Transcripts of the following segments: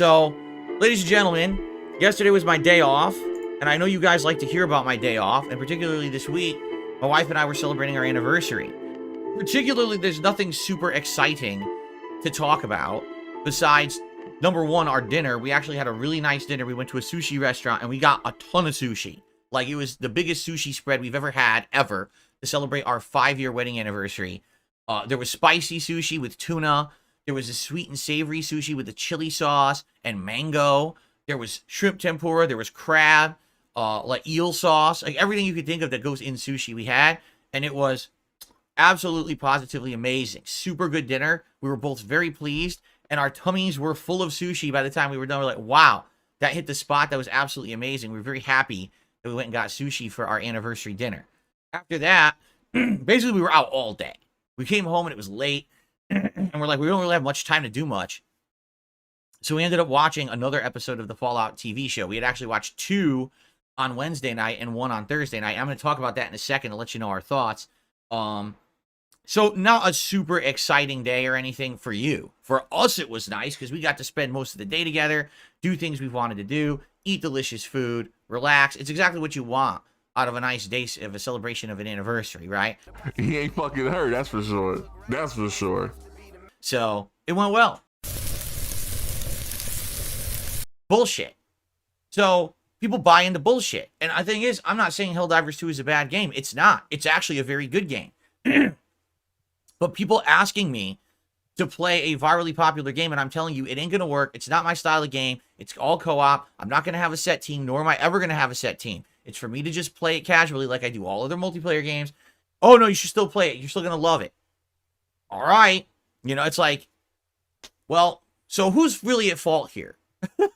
So, ladies and gentlemen, yesterday was my day off, and I know you guys like to hear about my day off, and particularly this week, my wife and I were celebrating our anniversary. Particularly, there's nothing super exciting to talk about besides, number one, our dinner. We actually had a really nice dinner. We went to a sushi restaurant, and we got a ton of sushi. Like, it was the biggest sushi spread we've ever had, ever, to celebrate our 5-year wedding anniversary. There was spicy sushi with tuna. There was a sweet and savory sushi with the chili sauce and mango. There was shrimp tempura. There was crab, like eel sauce. Like, everything you could think of that goes in sushi we had. And it was absolutely, positively amazing. Super good dinner. We were both very pleased. And our tummies were full of sushi by the time we were done. We're like, wow, that hit the spot. That was absolutely amazing. We were very happy that we went and got sushi for our anniversary dinner. After that, basically, we were out all day. We came home and it was late. And we're like, we don't really have much time to do much. So we ended up watching another episode of the Fallout TV show. We had actually watched 2 on Wednesday night and 1 on Thursday night. I'm going to talk about that in a second to let you know our thoughts. So not a super exciting day or anything for you. For us, it was nice because we got to spend most of the day together, do things we wanted to do, eat delicious food, relax. It's exactly what you want out of a nice day of a celebration of an anniversary, right? He ain't fucking hurt, that's for sure. That's for sure. So, it went well. Bullshit. So, people buy into bullshit. And the thing is, I'm not saying Helldivers 2 is a bad game. It's not. It's actually a very good game. But people asking me to play a virally popular game, and I'm telling you, it ain't going to work. It's not my style of game. It's all co-op. I'm not going to have a set team, nor am I ever going to have a set team. It's for me to just play it casually like I do all other multiplayer games. Oh, no, you should still play it. You're still going to love it. All right. You know, it's like, well, so who's really at fault here?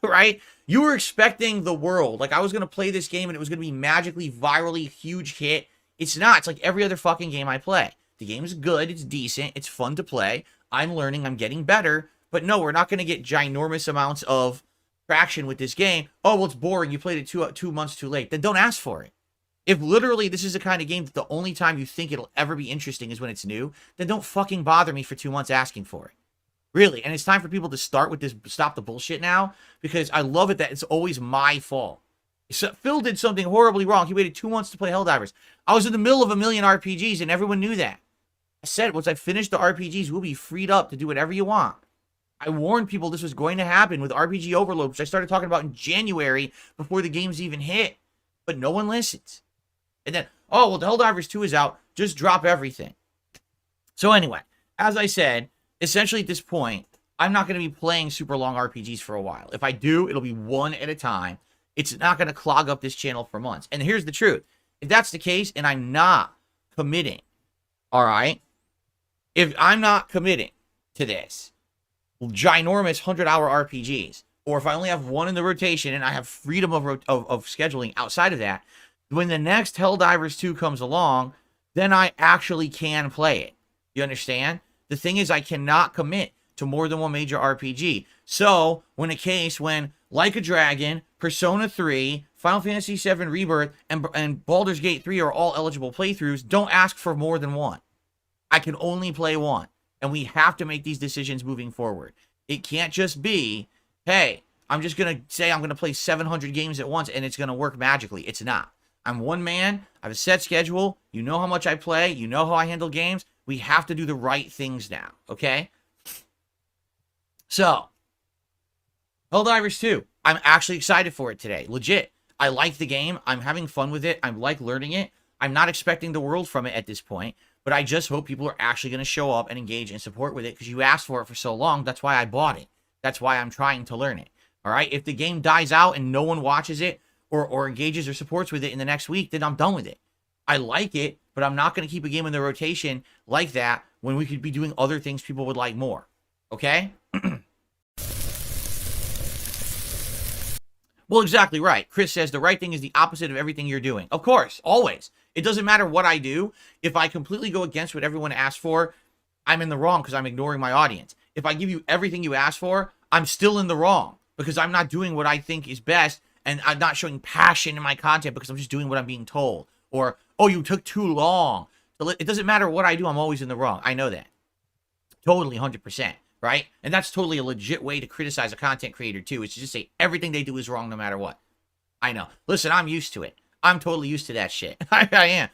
Right? You were expecting the world. Like, I was going to play this game and it was going to be magically, virally, huge hit. It's not. It's like every other fucking game I play. The game's good. It's decent. It's fun to play. I'm learning. I'm getting better. But no, we're not going to get ginormous amounts of traction with this game. Oh, well, it's boring. You played it two months too late. Then don't ask for it. If literally this is the kind of game that the only time you think it'll ever be interesting is when it's new, then don't fucking bother me for 2 months asking for it. Really. And it's time for people to start with this, stop the bullshit now, because I love it that it's always my fault. So Phil did something horribly wrong. He waited 2 months to play Helldivers. I was in the middle of a million RPGs and everyone knew that. I said, once I finish the RPGs, we'll be freed up to do whatever you want. I warned people this was going to happen with RPG Overload, which I started talking about in January before the games even hit. But no one listens. And then, oh, well, the Helldivers 2 is out. Just drop everything. So anyway, as I said, essentially at this point, I'm not going to be playing super long RPGs for a while. If I do, it'll be one at a time. It's not going to clog up this channel for months. And here's the truth. If that's the case, and I'm not committing, all right? If I'm not committing to this ginormous 100-hour RPGs, or if I only have one in the rotation and I have freedom of scheduling outside of that, when the next Helldivers 2 comes along, then I actually can play it. You understand? The thing is, I cannot commit to more than one major RPG. So, when Like a Dragon, Persona 3, Final Fantasy VII Rebirth, and Baldur's Gate 3 are all eligible playthroughs, don't ask for more than one. I can only play one. And we have to make these decisions moving forward. It can't just be, hey, I'm just going to say I'm going to play 700 games at once and it's going to work magically. It's not. I'm one man. I have a set schedule. You know how much I play. You know how I handle games. We have to do the right things now. Okay? So, Helldivers 2. I'm actually excited for it today. Legit. I like the game. I'm having fun with it. I like learning it. I'm not expecting the world from it at this point. But I just hope people are actually going to show up and engage and support with it because you asked for it for so long. That's why I bought it. That's why I'm trying to learn it. All right? If the game dies out and no one watches it or engages or supports with it in the next week, then I'm done with it. I like it, but I'm not going to keep a game in the rotation like that when we could be doing other things people would like more. Okay? Well, exactly right. Chris says the right thing is the opposite of everything you're doing. Of course, always. It doesn't matter what I do. If I completely go against what everyone asked for, I'm in the wrong because I'm ignoring my audience. If I give you everything you asked for, I'm still in the wrong because I'm not doing what I think is best and I'm not showing passion in my content because I'm just doing what I'm being told. Or, oh, you took too long. It doesn't matter what I do. I'm always in the wrong. I know that. Totally, 100%. right? And that's totally a legit way to criticize a content creator too, is to just say everything they do is wrong no matter what. I know. Listen, I'm used to it. I'm totally used to that shit. I am.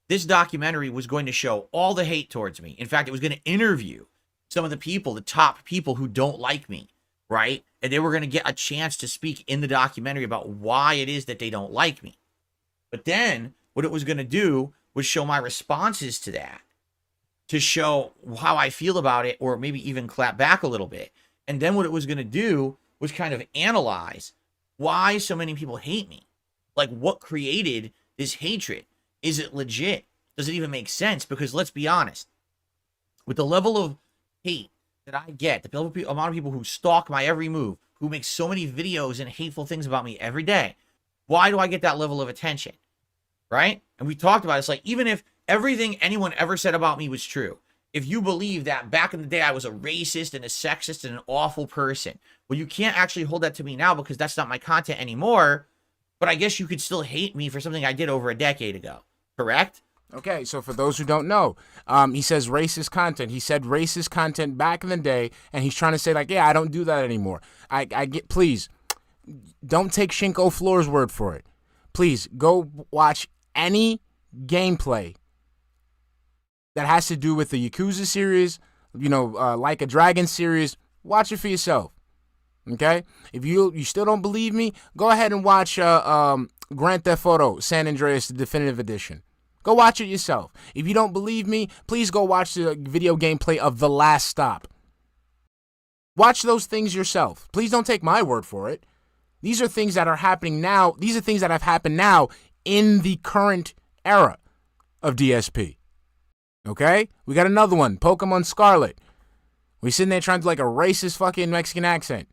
This documentary was going to show all the hate towards me. In fact, it was going to interview some of the people, the top people who don't like me, right? And they were going to get a chance to speak in the documentary about why it is that they don't like me. But then what it was going to do was show my responses to that, to show how I feel about it, or maybe even clap back a little bit. And then what it was going to do was kind of analyze why so many people hate me. Like, what created this hatred? Is it legit? Does it even make sense? Because let's be honest, with the level of hate that I get, the amount of people who stalk my every move, who make so many videos and hateful things about me every day, why do I get that level of attention? Right? And we talked about it. It's like, even if everything anyone ever said about me was true, if you believe that back in the day I was a racist and a sexist and an awful person, well, you can't actually hold that to me now because that's not my content anymore. But I guess you could still hate me for something I did over a decade ago. Correct? Okay, so for those who don't know, he says racist content. He said racist content back in the day, and he's trying to say, like, yeah, I don't do that anymore. I get, please, don't take Shinko Floor's word for it. Please, go watch any gameplay that has to do with the Yakuza series, like a Dragon series. Watch it for yourself, okay? If you still don't believe me, go ahead and watch Grand Theft Auto San Andreas, the Definitive Edition. Go watch it yourself. If you don't believe me, please go watch the video gameplay of The Last Stop. Watch those things yourself. Please don't take my word for it. These are things that are happening now. These are things that have happened now in the current era of DSP. Okay? We got another one, Pokemon Scarlet. We sitting there trying to do like a racist fucking Mexican accent.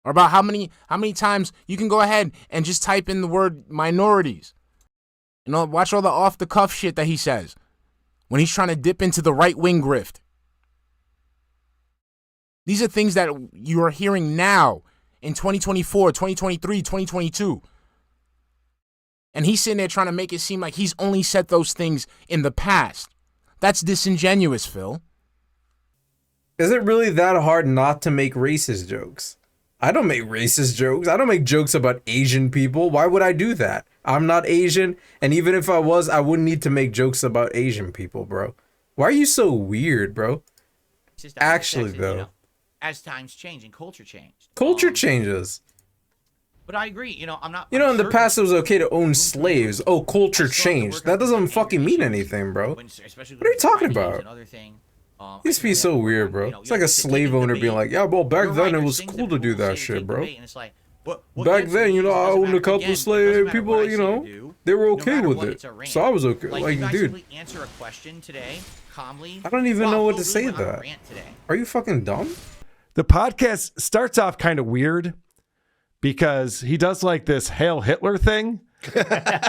Or about how many times you can go ahead and just type in the word minorities. Watch all the off-the-cuff shit that he says when he's trying to dip into the right-wing grift. These are things that you are hearing now in 2024, 2023, 2022. And he's sitting there trying to make it seem like he's only said those things in the past. That's disingenuous, Phil. Is it really that hard not to make racist jokes? I don't make racist jokes. I don't make jokes about Asian people. Why would I do that? I'm not Asian, and even if I was, I wouldn't need to make jokes about Asian people, bro. Why are you so weird, bro? Actually, though. As times change and culture changed. Culture changes. But I agree, I'm not... in the past it was okay to own slaves. Oh, culture changed. That doesn't fucking mean anything, bro. What are you talking about? You just be so weird, bro. It's like a slave owner being like, yeah, well, back then it was cool to do that shit, bro. Back then, I owned a couple of slave people, they were okay with it. So I was okay. Like, dude, answer a question today calmly. I don't even know what to say to that. Are you fucking dumb? The podcast starts off kind of weird because he does like this Hail Hitler thing.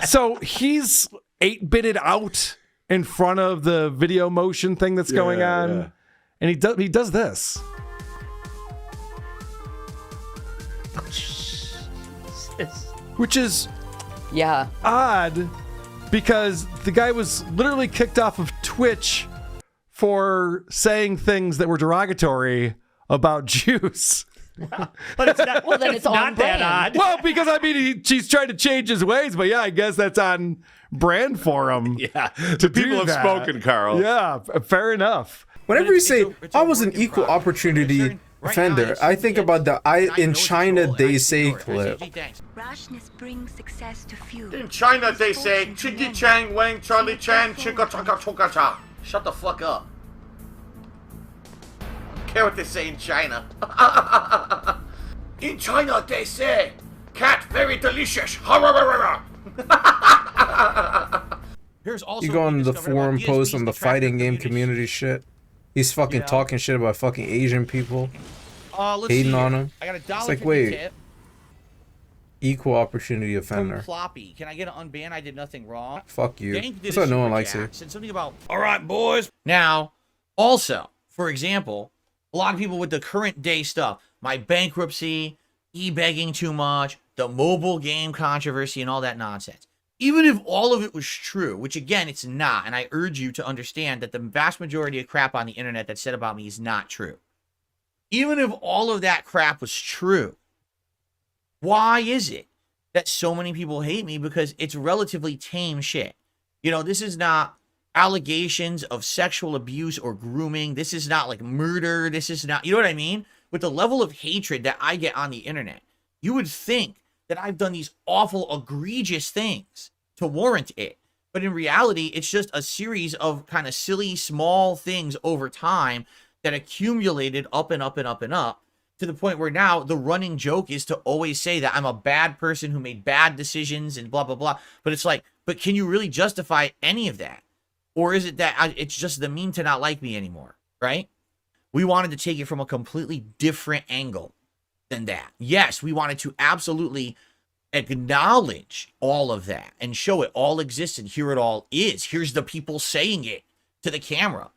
So he's 8-bitted out in front of the video motion thing that's going on. Yeah. And he does this. Which is odd because the guy was literally kicked off of Twitch for saying things that were derogatory about Jews. But it's not, well, then it's not that odd. Well, because he's trying to change his ways, but yeah, I guess that's on brand for him. Yeah, the people have spoken, Carl. Yeah, fair enough. Whenever you say I was an equal opportunity offender, I think about the in China they say clip. Rashness brings success to few. In China they say Chiki Chang Wang Charlie Chan Chika Chaka Choka Cha. Shut the fuck up. Care what they say in China. In China they say cat very delicious. Here's also you go on the forum post on the fighting game community shit. He's fucking talking shit about fucking Asian people. Hating on them. I got a dollar. It's like, wait. Tip. Equal opportunity offender. Floppy. Can I get an unban? I did nothing wrong. Fuck you. That's why no one likes you. Said something about, all right, boys. Now, also, for example, a lot of people with the current day stuff, my bankruptcy, e-begging too much, the mobile game controversy, and all that nonsense. even if all of it was true, which again, it's not, and I urge you to understand that the vast majority of crap on the internet that's said about me is not true. Even if all of that crap was true, why is it that so many people hate me? Because it's relatively tame shit. You know, this is not allegations of sexual abuse or grooming. This is not like murder. This is not, you know what I mean? With the level of hatred that I get on the internet, you would think that I've done these awful, egregious things to warrant it. But in reality, it's just a series of kind of silly, small things over time that accumulated up and up and up and up to the point where now the running joke is to always say that I'm a bad person who made bad decisions and blah, blah, blah. But it's like, but can you really justify any of that? Or is it that it's just the meme to not like me anymore, right? We wanted to take it from a completely different angle than that. Yes, we wanted to absolutely acknowledge all of that and show it all exists and here it all is. Here's the people saying it to the camera.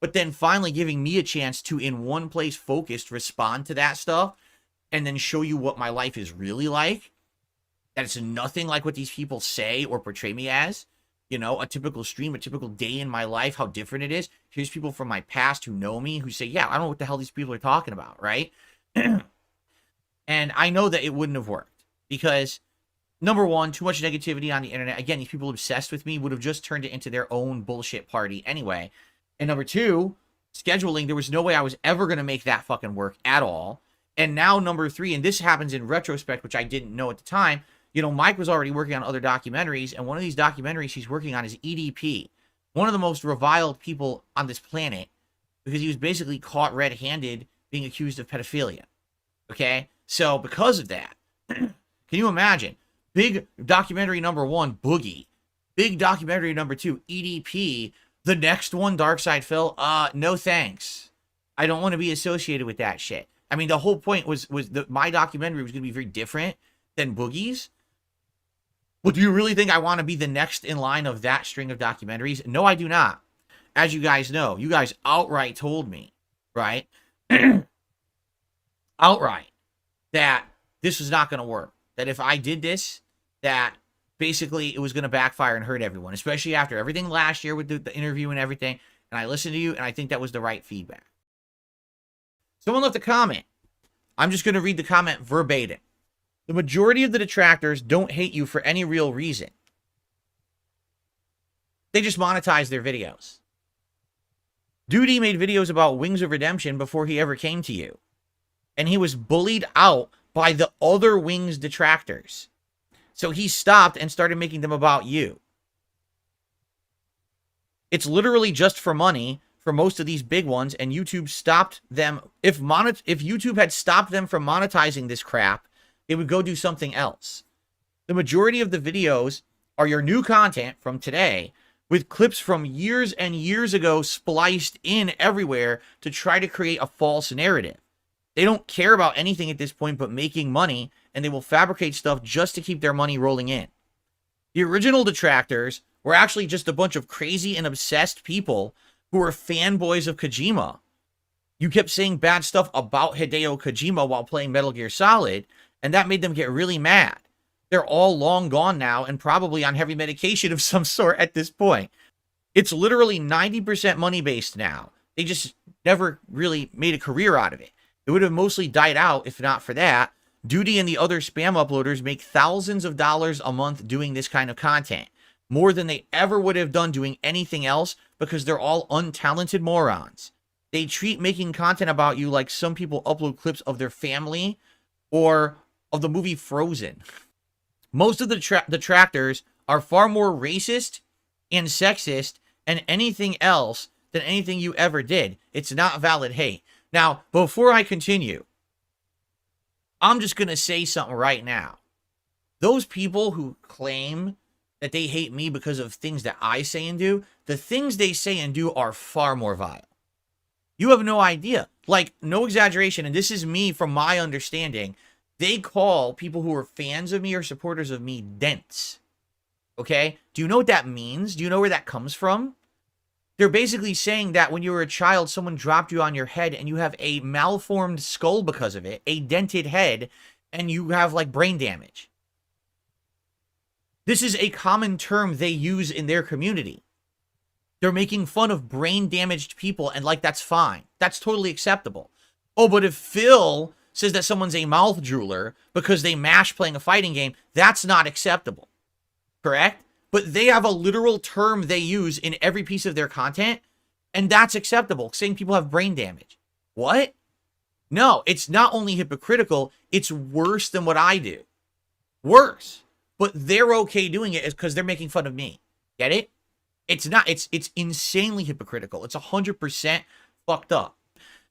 But then finally giving me a chance to, in one place focused, respond to that stuff and then show you what my life is really like. That it's nothing like what these people say or portray me as. You know, a typical stream, a typical day in my life, how different it is. Here's people from my past who know me, who say, yeah, I don't know what the hell these people are talking about, right? And I know that it wouldn't have worked because, number one, too much negativity on the internet. Again, these people obsessed with me would have just turned it into their own bullshit party anyway. And number two, scheduling, there was no way I was ever going to make that fucking work at all. And now number three, and this happens in retrospect, which I didn't know at the time, you know, Mike was already working on other documentaries, and one of these documentaries he's working on is EDP, one of the most reviled people on this planet, because he was basically caught red-handed being accused of pedophilia. Okay? So because of that, can you imagine? Big documentary number one, Boogie. Big documentary number two, EDP. The next one, Darksydephil. No thanks. I don't want to be associated with that shit. I mean, the whole point was that my documentary was going to be very different than Boogie's. Well, do you really think I want to be the next in line of that string of documentaries? No, I do not. As you guys know, you guys outright told me, right? Outright, that this was not going to work. That if I did this, that basically it was going to backfire and hurt everyone, especially after everything last year with the interview and everything. And I listened to you, and I think that was the right feedback. Someone left a comment. I'm just going to read the comment verbatim. The majority of the detractors don't hate you for any real reason. They just monetize their videos. Duty made videos about Wings of Redemption before he ever came to you. And he was bullied out by the other Wings detractors. So he stopped and started making them about you. It's literally just for money for most of these big ones, and YouTube stopped them. If YouTube had stopped them from monetizing this crap, they would go do something else. The majority of the videos are your new content from today with clips from years and years ago spliced in everywhere to try to create a false narrative. They don't care about anything at this point but making money, and they will fabricate stuff just to keep their money rolling in. The original detractors were actually just a bunch of crazy and obsessed people who were fanboys of Kojima. You kept saying bad stuff about Hideo Kojima while playing Metal Gear Solid, and that made them get really mad. They're all long gone now and probably on heavy medication of some sort at this point. It's literally 90% money-based now. They just never really made a career out of it. It would have mostly died out if not for that. Duty and the other spam uploaders make thousands of dollars a month doing this kind of content. More than they ever would have done doing anything else because they're all untalented morons. They treat making content about you like some people upload clips of their family or of the movie Frozen. Most of the detractors are far more racist and sexist and anything else than anything you ever did. It's not valid hate. Now, before I continue, I'm just going to say something right now. Those people who claim that they hate me because of things that I say and do, the things they say and do are far more vile. You have no idea. Like, no exaggeration, and this is me from my understanding. They call people who are fans of me or supporters of me dense. Okay? Do you know what that means? Do you know where that comes from? They're basically saying that when you were a child, someone dropped you on your head and you have a malformed skull because of it, a dented head, and you have like brain damage. This is a common term they use in their community. They're making fun of brain-damaged people, and like, that's fine. That's totally acceptable. Oh, but if Phil says that someone's a mouth drooler because they mash playing a fighting game, that's not acceptable. Correct? But they have a literal term they use in every piece of their content, and that's acceptable, saying people have brain damage. What? No, it's not only hypocritical, it's worse than what I do. Worse. But they're okay doing it because they're making fun of me. Get it? It's not, it's insanely hypocritical. It's 100% fucked up.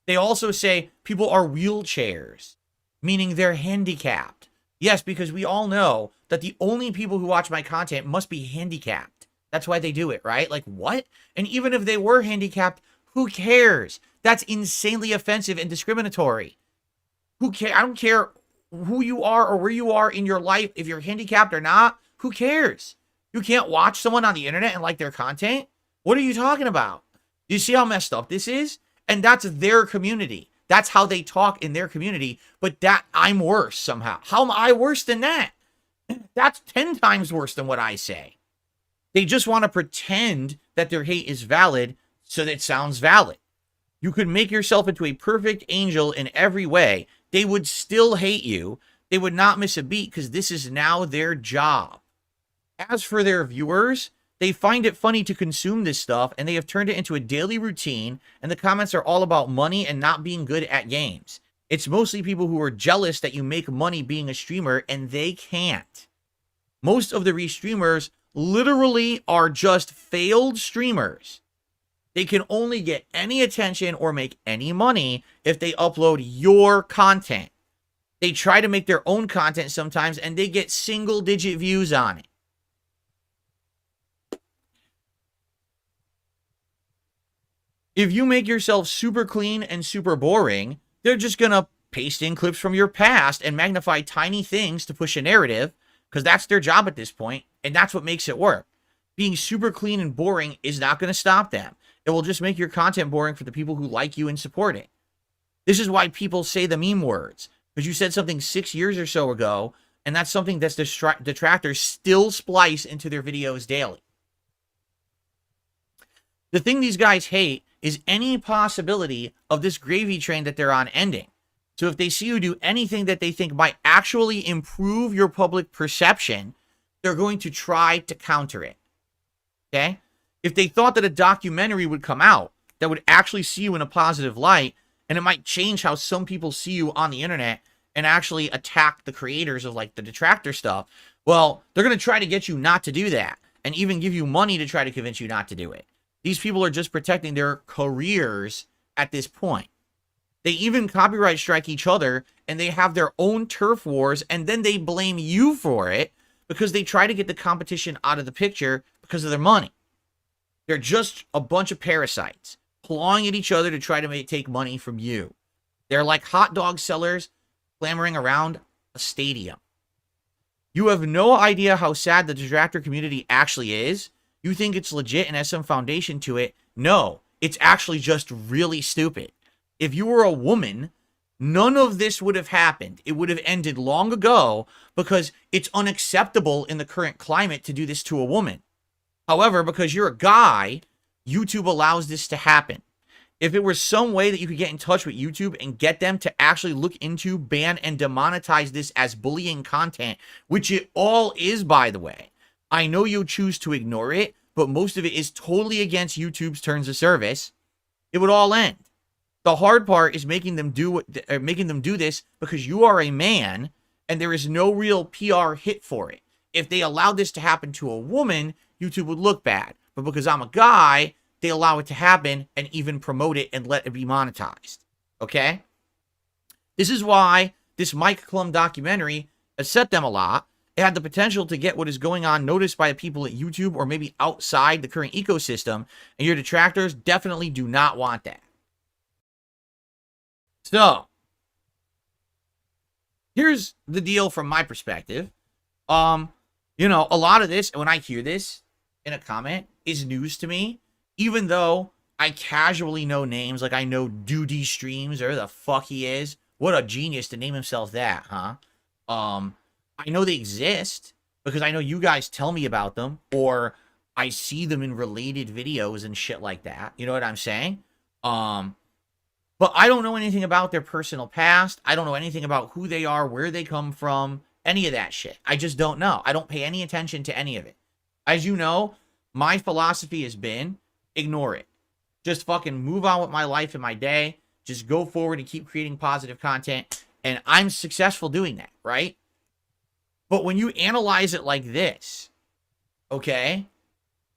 They also say people are wheelchairs, meaning they're handicapped. Yes, because we all know that the only people who watch my content must be handicapped. That's why they do it, right? Like, what? And even if they were handicapped, who cares? That's insanely offensive and discriminatory. Who cares? I don't care who you are or where you are in your life. If you're handicapped or not, who cares? You can't watch someone on the internet and like their content? What are you talking about? You see how messed up this is? And that's their community. That's how they talk in their community. But that I'm worse somehow. How am I worse than that? That's 10 times worse than what I say. They just want to pretend that their hate is valid so that it sounds valid. You could make yourself into a perfect angel in every way. They would still hate you. They would not miss a beat because this is now their job. As for their viewers, they find it funny to consume this stuff, and they have turned it into a daily routine, and the comments are all about money and not being good at games. It's mostly people who are jealous that you make money being a streamer, and they can't. Most of the restreamers literally are just failed streamers. They can only get any attention or make any money if they upload your content. They try to make their own content sometimes, and they get single-digit views on it. If you make yourself super clean and super boring, they're just going to paste in clips from your past and magnify tiny things to push a narrative, because that's their job at this point, and that's what makes it work. Being super clean and boring is not going to stop them. It will just make your content boring for the people who like you and support it. This is why people say the meme words, because you said something 6 years or so ago, and that's something that's detractors still splice into their videos daily. The thing these guys hate is any possibility of this gravy train that they're on ending. So if they see you do anything that they think might actually improve your public perception, they're going to try to counter it. Okay? If they thought that a documentary would come out that would actually see you in a positive light, and it might change how some people see you on the internet and actually attack the creators of like the detractor stuff, well, they're going to try to get you not to do that and even give you money to try to convince you not to do it. These people are just protecting their careers at this point. They even copyright strike each other, and they have their own turf wars, and then they blame you for it because they try to get the competition out of the picture because of their money. They're just a bunch of parasites clawing at each other to try to take money from you. They're like hot dog sellers clamoring around a stadium. You have no idea how sad the detractor community actually is. You think it's legit and has some foundation to it. No, it's actually just really stupid. If you were a woman, none of this would have happened. It would have ended long ago because it's unacceptable in the current climate to do this to a woman. However, because you're a guy, YouTube allows this to happen. If it were some way that you could get in touch with YouTube and get them to actually look into, ban, and demonetize this as bullying content, which it all is, by the way. I know you choose to ignore it, but most of it is totally against YouTube's terms of service. It would all end. The hard part is making them do this because you are a man and there is no real PR hit for it. If they allowed this to happen to a woman, YouTube would look bad. But because I'm a guy, they allow it to happen and even promote it and let it be monetized. Okay? This is why this Mike Klum documentary upset them a lot. It had the potential to get what is going on noticed by the people at YouTube or maybe outside the current ecosystem, and your detractors definitely do not want that. So, here's the deal from my perspective. A lot of this, when I hear this in a comment, is news to me, even though I casually know names, like I know Duty Streams, or who the fuck he is. What a genius to name himself that, huh? I know they exist because I know you guys tell me about them, or I see them in related videos and shit like that. You know what I'm saying? But I don't know anything about their personal past. I don't know anything about who they are, where they come from, any of that shit. I just don't know. I don't pay any attention to any of it. As you know, my philosophy has been ignore it. Just fucking move on with my life and my day. Just go forward and keep creating positive content. And I'm successful doing that, right? But when you analyze it like this, okay?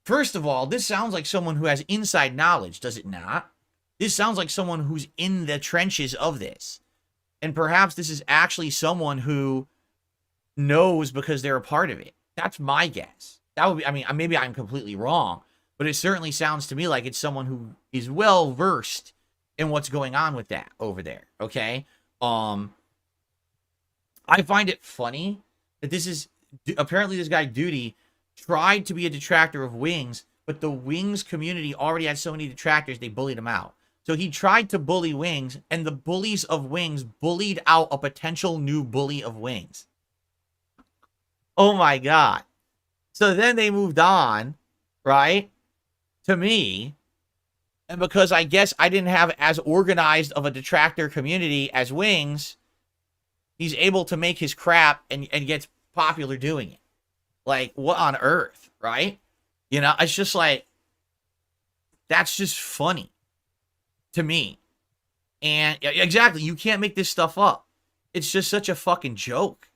First of all, this sounds like someone who has inside knowledge, does it not? This sounds like someone who's in the trenches of this. And perhaps this is actually someone who knows because they're a part of it. That's my guess. That would be, I mean, maybe I'm completely wrong, but it certainly sounds to me like it's someone who is well versed in what's going on with that over there, okay? I find it funny that this is, apparently this guy Duty tried to be a detractor of Wings, but the Wings community already had so many detractors, they bullied him out. So he tried to bully Wings, and the bullies of Wings bullied out a potential new bully of Wings. Oh my God. So then they moved on, right, to me. And because I guess I didn't have as organized of a detractor community as Wings, he's able to make his crap and gets popular doing it. Like, what on earth, right? You know, it's just like, that's just funny to me. And exactly, you can't make this stuff up. It's just such a fucking joke,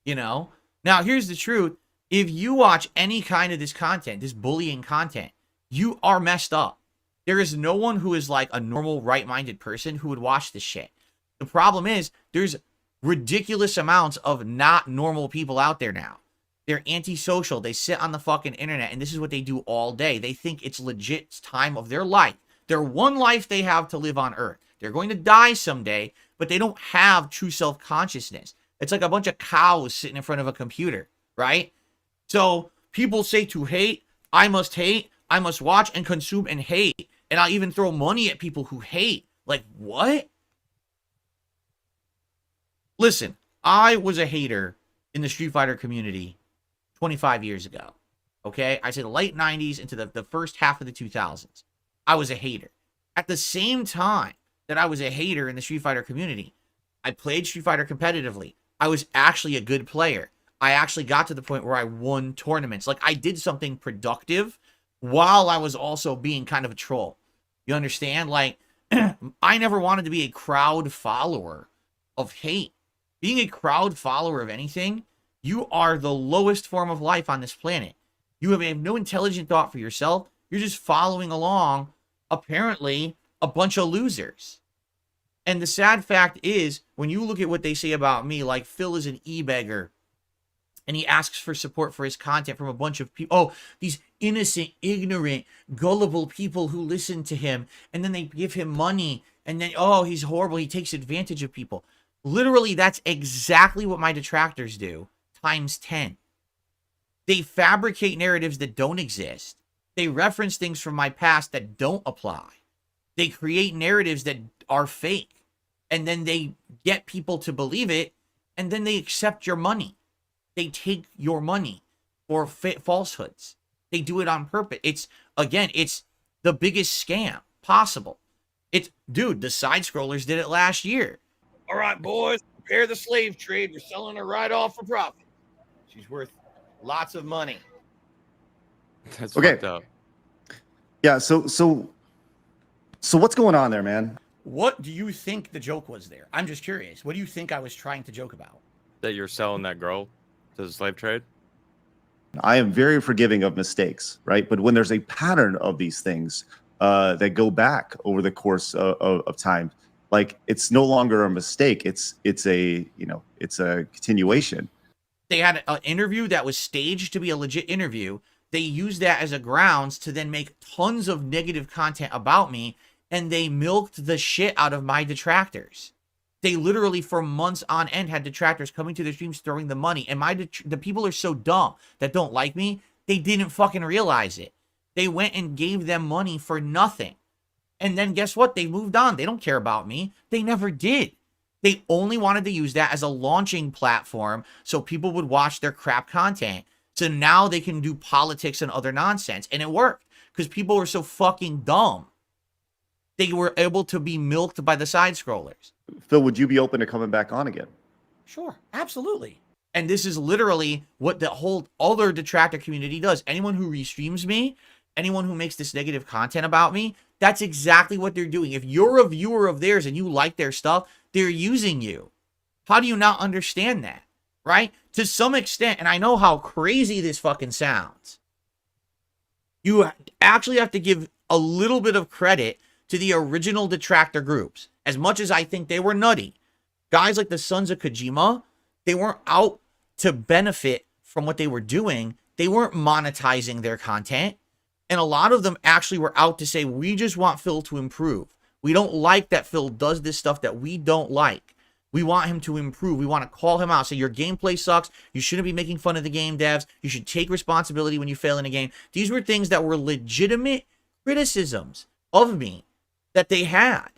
you know? Now, here's the truth. If you watch any kind of this content, this bullying content, you are messed up. There is no one who is like a normal, right-minded person who would watch this shit. The problem is, there's ridiculous amounts of not normal people out there now. They're antisocial. They sit on the fucking internet, and this is what they do all day. They think it's legit time of their life. Their one life they have to live on Earth. They're going to die someday, but they don't have true self-consciousness. It's like a bunch of cows sitting in front of a computer, right? So people say to hate, I must watch and consume and hate. And I'll even throw money at people who hate. Like, what? Listen, I was a hater in the Street Fighter community 25 years ago. Okay? I say the late 90s into the first half of the 2000s. I was a hater. At the same time that I was a hater in the Street Fighter community, I played Street Fighter competitively. I was actually a good player. I actually got to the point where I won tournaments. Like, I did something productive while I was also being kind of a troll. You understand? Like, I never wanted to be a crowd follower of hate. Being a crowd follower of anything, you are the lowest form of life on this planet. You have no intelligent thought for yourself. You're just following along, apparently, a bunch of losers. And the sad fact is, when you look at what they say about me, like Phil is an e-beggar, and he asks for support for his content from a bunch of people. Oh, these innocent, ignorant, gullible people who listen to him, and then they give him money, and then, oh, he's horrible, he takes advantage of people. Literally, that's exactly what my detractors do, times 10. They fabricate narratives that don't exist. They reference things from my past that don't apply. They create narratives that are fake, and then they get people to believe it, and then they accept your money. They take your money for falsehoods. They do it on purpose. It's the biggest scam possible. Dude, the Sidescrollers did it last year. All right, boys, prepare the slave trade. We're selling her right off for profit. She's worth lots of money. That's okay. Fucked up. Yeah, so what's going on there, man? What do you think the joke was there? I'm just curious. What do you think I was trying to joke about? That you're selling that girl to the slave trade? I am very forgiving of mistakes, right? But when there's a pattern of these things that go back over the course of time, like, it's no longer a mistake. It's a continuation. They had an interview that was staged to be a legit interview. They used that as a grounds to then make tons of negative content about me, and they milked the shit out of my detractors. They literally, for months on end, had detractors coming to their streams throwing the money. And the people are so dumb that don't like me, they didn't fucking realize it. They went and gave them money for nothing. And then guess what? They moved on. They don't care about me. They never did. They only wanted to use that as a launching platform so people would watch their crap content. So now they can do politics and other nonsense. And it worked because people were so fucking dumb. They were able to be milked by the side scrollers. Phil, would you be open to coming back on again? Sure, absolutely. And this is literally what the whole other detractor community does. Anyone who restreams me, anyone who makes this negative content about me, that's exactly what they're doing. If you're a viewer of theirs and you like their stuff, they're using you. How do you not understand that? Right? To some extent, and I know how crazy this fucking sounds, you actually have to give a little bit of credit to the original detractor groups. As much as I think they were nutty, guys like the Sons of Kojima, they weren't out to benefit from what they were doing. They weren't monetizing their content. And a lot of them actually were out to say, we just want Phil to improve. We don't like that Phil does this stuff that we don't like. We want him to improve. We want to call him out. Say, your gameplay sucks. You shouldn't be making fun of the game devs. You should take responsibility when you fail in a game. These were things that were legitimate criticisms of me that they had.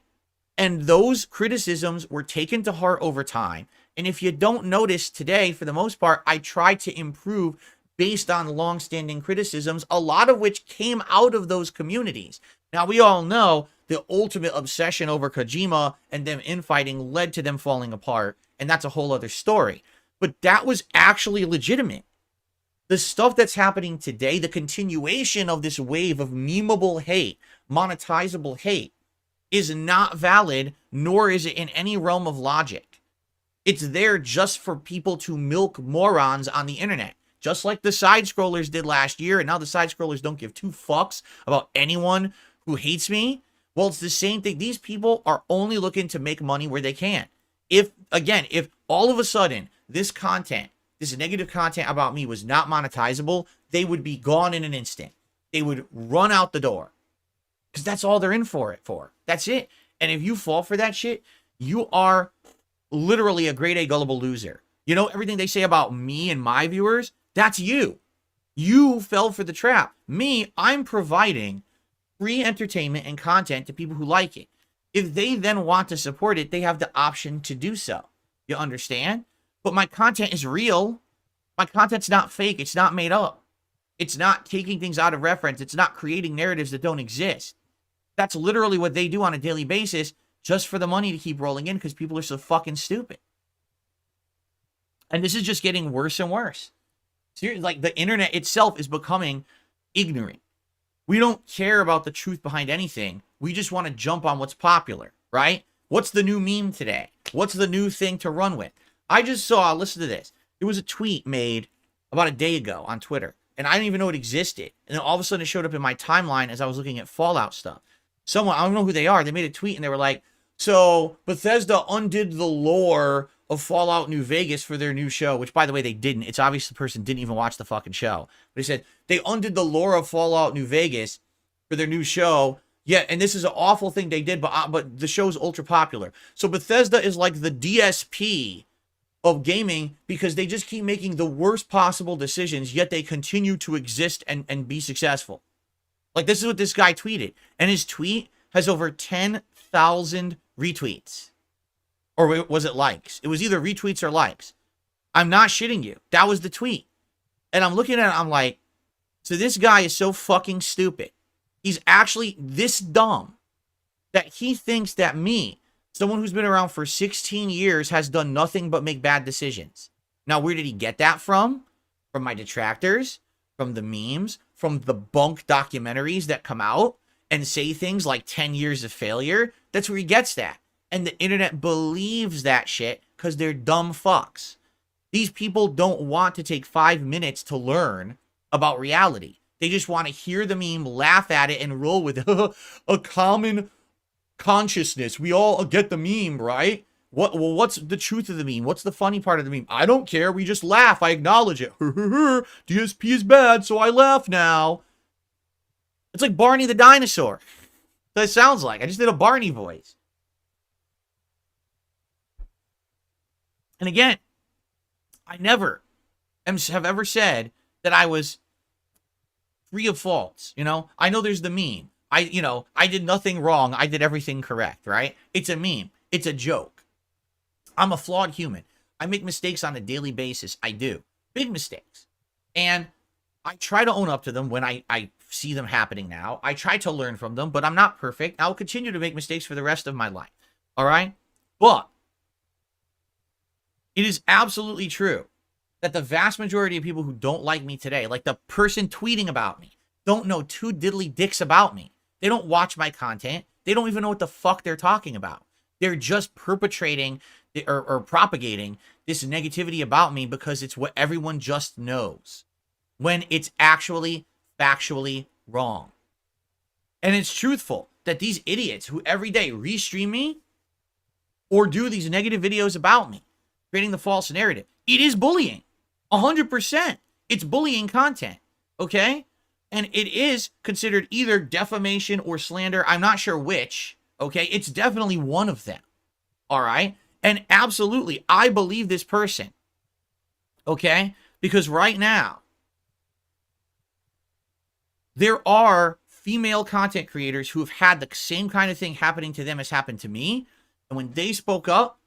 And those criticisms were taken to heart over time. And if you don't notice today, for the most part, I try to improve based on long-standing criticisms, a lot of which came out of those communities. Now, we all know the ultimate obsession over Kojima and them infighting led to them falling apart, and that's a whole other story. But that was actually legitimate. The stuff that's happening today, the continuation of this wave of memeable hate, monetizable hate, is not valid, nor is it in any realm of logic. It's there just for people to milk morons on the internet. Just like the side-scrollers did last year, and now the side-scrollers don't give two fucks about anyone who hates me. Well, it's the same thing. These people are only looking to make money where they can. If all of a sudden this content, this negative content about me was not monetizable, they would be gone in an instant. They would run out the door. Because that's all they're in for it for. That's it. And if you fall for that shit, you are literally a grade A gullible loser. You know, everything they say about me and my viewers, that's you. You fell for the trap. Me, I'm providing free entertainment and content to people who like it. If they then want to support it, they have the option to do so. You understand? But my content is real. My content's not fake. It's not made up. It's not taking things out of reference. It's not creating narratives that don't exist. That's literally what they do on a daily basis just for the money to keep rolling in because people are so fucking stupid. And this is just getting worse and worse. Seriously, like the internet itself is becoming ignorant. We don't care about the truth behind anything. We just want to jump on what's popular, right? What's the new meme today? What's the new thing to run with? I just saw, listen to this. There was a tweet made about a day ago on Twitter, and I didn't even know it existed. And then all of a sudden it showed up in my timeline as I was looking at Fallout stuff. Someone, I don't know who they are, they made a tweet and they were like, so Bethesda undid the lore of Fallout New Vegas for their new show, which, by the way, they didn't. It's obvious the person didn't even watch the fucking show. But he said, they undid the lore of Fallout New Vegas for their new show. Yeah, and this is an awful thing they did, but the show's ultra popular. So Bethesda is like the DSP of gaming because they just keep making the worst possible decisions, yet they continue to exist and be successful. Like, this is what this guy tweeted. And his tweet has over 10,000 retweets. Or was it likes? It was either retweets or likes. I'm not shitting you. That was the tweet. And I'm looking at it, I'm like, so this guy is so fucking stupid. He's actually this dumb that he thinks that me, someone who's been around for 16 years, has done nothing but make bad decisions. Now, where did he get that from? From my detractors, from the memes, from the bunk documentaries that come out and say things like 10 years of failure. That's where he gets that. And the internet believes that shit because they're dumb fucks. These people don't want to take 5 minutes to learn about reality. They just want to hear the meme, laugh at it, and roll with a common consciousness. We all get the meme, right? What's the truth of the meme? What's the funny part of the meme? I don't care. We just laugh. I acknowledge it. DSP is bad, so I laugh now. It's like Barney the dinosaur. That sounds like. I just did a Barney voice. And again, I never have ever said that I was free of faults. You know, I know there's the meme. I did nothing wrong. I did everything correct, right? It's a meme. It's a joke. I'm a flawed human. I make mistakes on a daily basis. I do. Big mistakes. And I try to own up to them when I see them happening now. I try to learn from them, but I'm not perfect. I'll continue to make mistakes for the rest of my life. All right? But it is absolutely true that the vast majority of people who don't like me today, like the person tweeting about me, don't know two diddly dicks about me. They don't watch my content. They don't even know what the fuck they're talking about. They're just perpetrating or propagating this negativity about me because it's what everyone just knows, when it's actually factually wrong. And it's truthful that these idiots who every day restream me or do these negative videos about me, creating the false narrative, it is bullying. 100%. It's bullying content. Okay? And it is considered either defamation or slander. I'm not sure which. Okay? It's definitely one of them. All right? And absolutely, I believe this person. Okay? Because right now, there are female content creators who have had the same kind of thing happening to them as happened to me. And when they spoke up,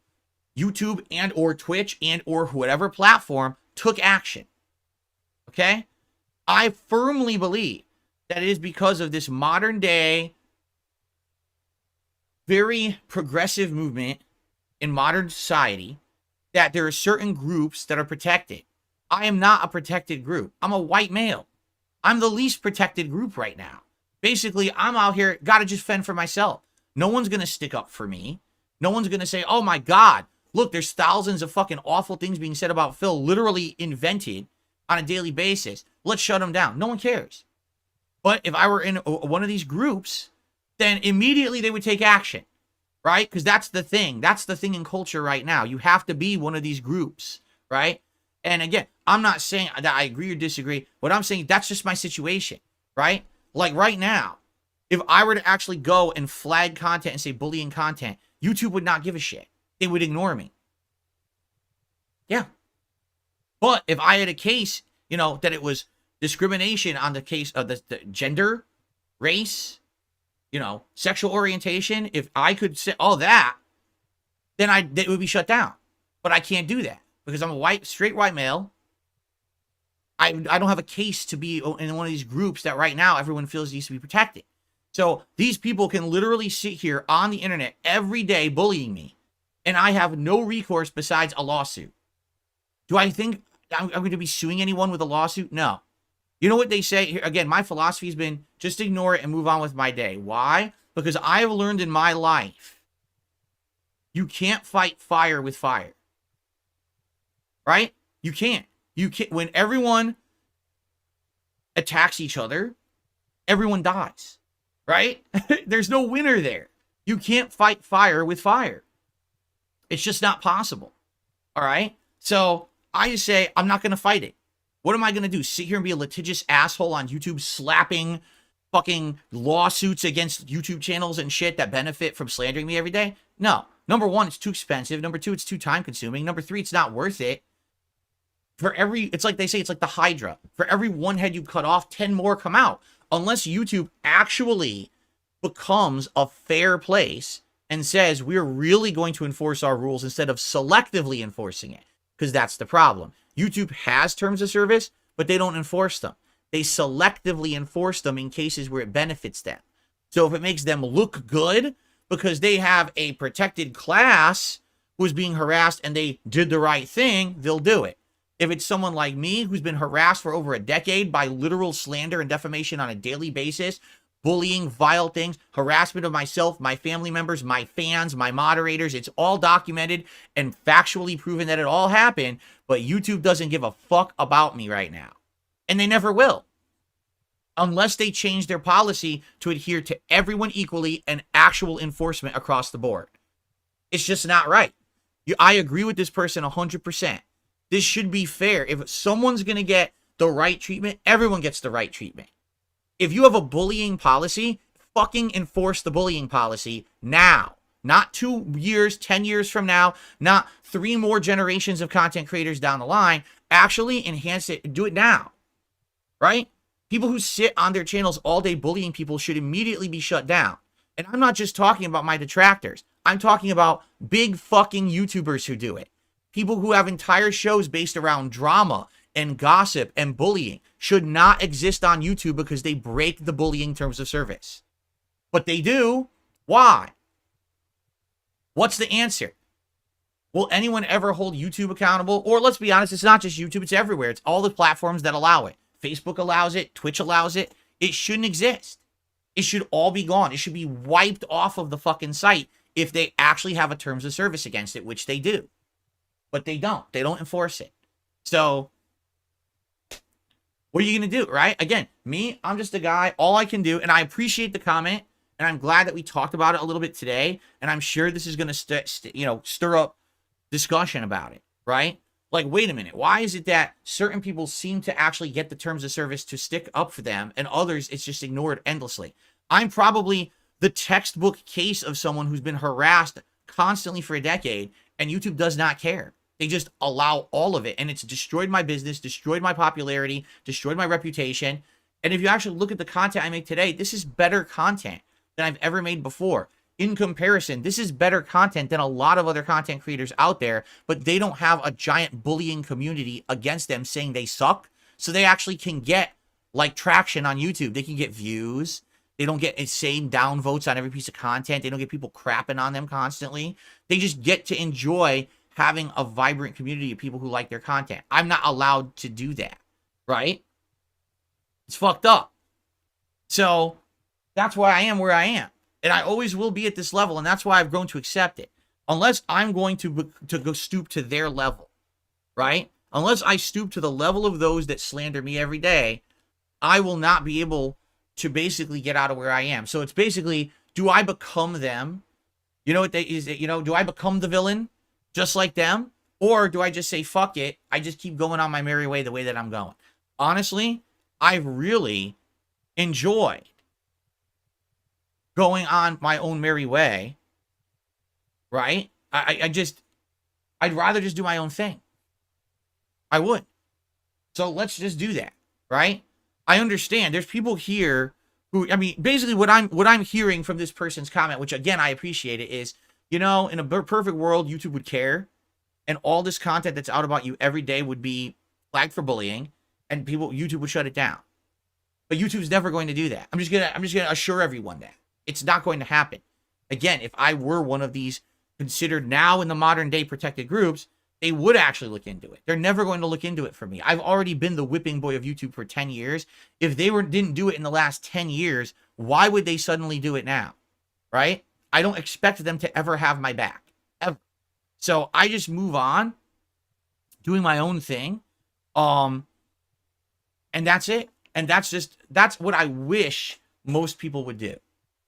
YouTube and or Twitch and or whatever platform took action. Okay? I firmly believe that it is because of this modern day, very progressive movement in modern society that there are certain groups that are protected. I am not a protected group. I'm a white male. I'm the least protected group right now. Basically, I'm out here, gotta just fend for myself. No one's gonna stick up for me. No one's gonna say, oh my God, look, there's thousands of fucking awful things being said about Phil, literally invented on a daily basis. Let's shut them down. No one cares. But if I were in one of these groups, then immediately they would take action, right? Because that's the thing. That's the thing in culture right now. You have to be one of these groups, right? And again, I'm not saying that I agree or disagree. What I'm saying, that's just my situation, right? Like right now, if I were to actually go and flag content and say bullying content, YouTube would not give a shit. They would ignore me. Yeah. But if I had a case, you know, that it was discrimination on the case of the gender, race, you know, sexual orientation, if I could say all that, then it would be shut down. But I can't do that because I'm a straight white male. I don't have a case to be in one of these groups that right now everyone feels needs to be protected. So these people can literally sit here on the internet every day bullying me, and I have no recourse besides a lawsuit. Do I think I'm going to be suing anyone with a lawsuit? No. You know what they say? Here, again, my philosophy has been just ignore it and move on with my day. Why? Because I have learned in my life, you can't fight fire with fire. Right? You can't. When everyone attacks each other, everyone dies. Right? There's no winner there. You can't fight fire with fire. It's just not possible. All right? So I just say, I'm not going to fight it. What am I going to do? Sit here and be a litigious asshole on YouTube slapping fucking lawsuits against YouTube channels and shit that benefit from slandering me every day? No. Number one, it's too expensive. Number two, it's too time consuming. Number three, it's not worth it. It's like they say, it's like the Hydra. For every one head you cut off, 10 more come out. Unless YouTube actually becomes a fair place and says, we're really going to enforce our rules instead of selectively enforcing it. Because that's the problem. YouTube has terms of service, but they don't enforce them. They selectively enforce them in cases where it benefits them. So if it makes them look good because they have a protected class who's being harassed and they did the right thing, they'll do it. If it's someone like me who's been harassed for over a decade by literal slander and defamation on a daily basis, bullying, vile things, harassment of myself, my family members, my fans, my moderators, it's all documented and factually proven that it all happened, but YouTube doesn't give a fuck about me right now. And they never will. Unless they change their policy to adhere to everyone equally and actual enforcement across the board. It's just not right. I agree with this person 100%. This should be fair. If someone's going to get the right treatment, everyone gets the right treatment. If you have a bullying policy, fucking enforce the bullying policy now. Not 2 years, 10 years from now, not 3 more generations of content creators down the line. Actually enhance it. Do it now. Right? People who sit on their channels all day bullying people should immediately be shut down. And I'm not just talking about my detractors. I'm talking about big fucking YouTubers who do it. People who have entire shows based around drama and gossip and bullying should not exist on YouTube because they break the bullying terms of service. But they do. Why? What's the answer? Will anyone ever hold YouTube accountable? Or let's be honest, it's not just YouTube, it's everywhere. It's all the platforms that allow it. Facebook allows it, Twitch allows it. It shouldn't exist. It should all be gone. It should be wiped off of the fucking site if they actually have a terms of service against it, which they do. But they don't. They don't enforce it. So, what are you going to do, right? Again, me, I'm just a guy. All I can do, and I appreciate the comment, and I'm glad that we talked about it a little bit today, and I'm sure this is going to stir up discussion about it, right? Like, wait a minute. Why is it that certain people seem to actually get the terms of service to stick up for them, and others, it's just ignored endlessly? I'm probably the textbook case of someone who's been harassed constantly for a decade, and YouTube does not care. They just allow all of it, and it's destroyed my business, destroyed my popularity, destroyed my reputation. And if you actually look at the content I make today, this is better content than I've ever made before. In comparison, this is better content than a lot of other content creators out there, but they don't have a giant bullying community against them saying they suck. So they actually can get like traction on YouTube. They can get views. They don't get insane downvotes on every piece of content. They don't get people crapping on them constantly. They just get to enjoy having a vibrant community of people who like their content. I'm not allowed to do that, right? It's fucked up. So that's why I am where I am. And I always will be at this level, and that's why I've grown to accept it. Unless I'm going to go stoop to their level, right? Unless I stoop to the level of those that slander me every day, I will not be able to basically get out of where I am. So it's basically, do I become them? You know what they is? You know, do I become the villain just like them? Or do I just say, fuck it, I just keep going on my merry way the way that I'm going? Honestly, I've really enjoyed going on my own merry way, right? I'd rather just do my own thing. I would. So let's just do that, right? I understand there's people here who, I mean, basically what I'm hearing from this person's comment, which again, I appreciate it, is, you know, in a perfect world, YouTube would care, and all this content that's out about you every day would be flagged for bullying, and YouTube would shut it down. But YouTube's never going to do that. I'm just gonna assure everyone that it's not going to happen. Again, if I were one of these considered now in the modern day protected groups, they would actually look into it. They're never going to look into it for me. I've already been the whipping boy of YouTube for 10 years. If they didn't do it in the last 10 years, why would they suddenly do it now? Right? I don't expect them to ever have my back. Ever. So I just move on, doing my own thing. And that's it. And that's what I wish most people would do.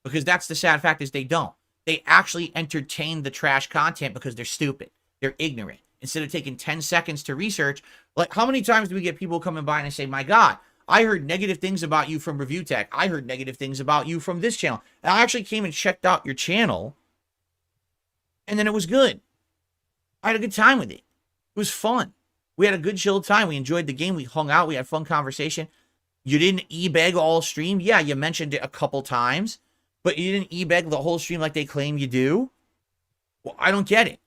Because that's the sad fact, is they don't. They actually entertain the trash content because they're stupid. They're ignorant. Instead of taking 10 seconds to research, like, how many times do we get people coming by and say, my God, I heard negative things about you from Review Tech. I heard negative things about you from this channel. And I actually came and checked out your channel, and then it was good. I had a good time with it. It was fun. We had a good chilled time. We enjoyed the game. We hung out. We had fun conversation. You didn't e-beg all stream. Yeah, you mentioned it a couple times, but you didn't e-beg the whole stream like they claim you do. Well, I don't get it.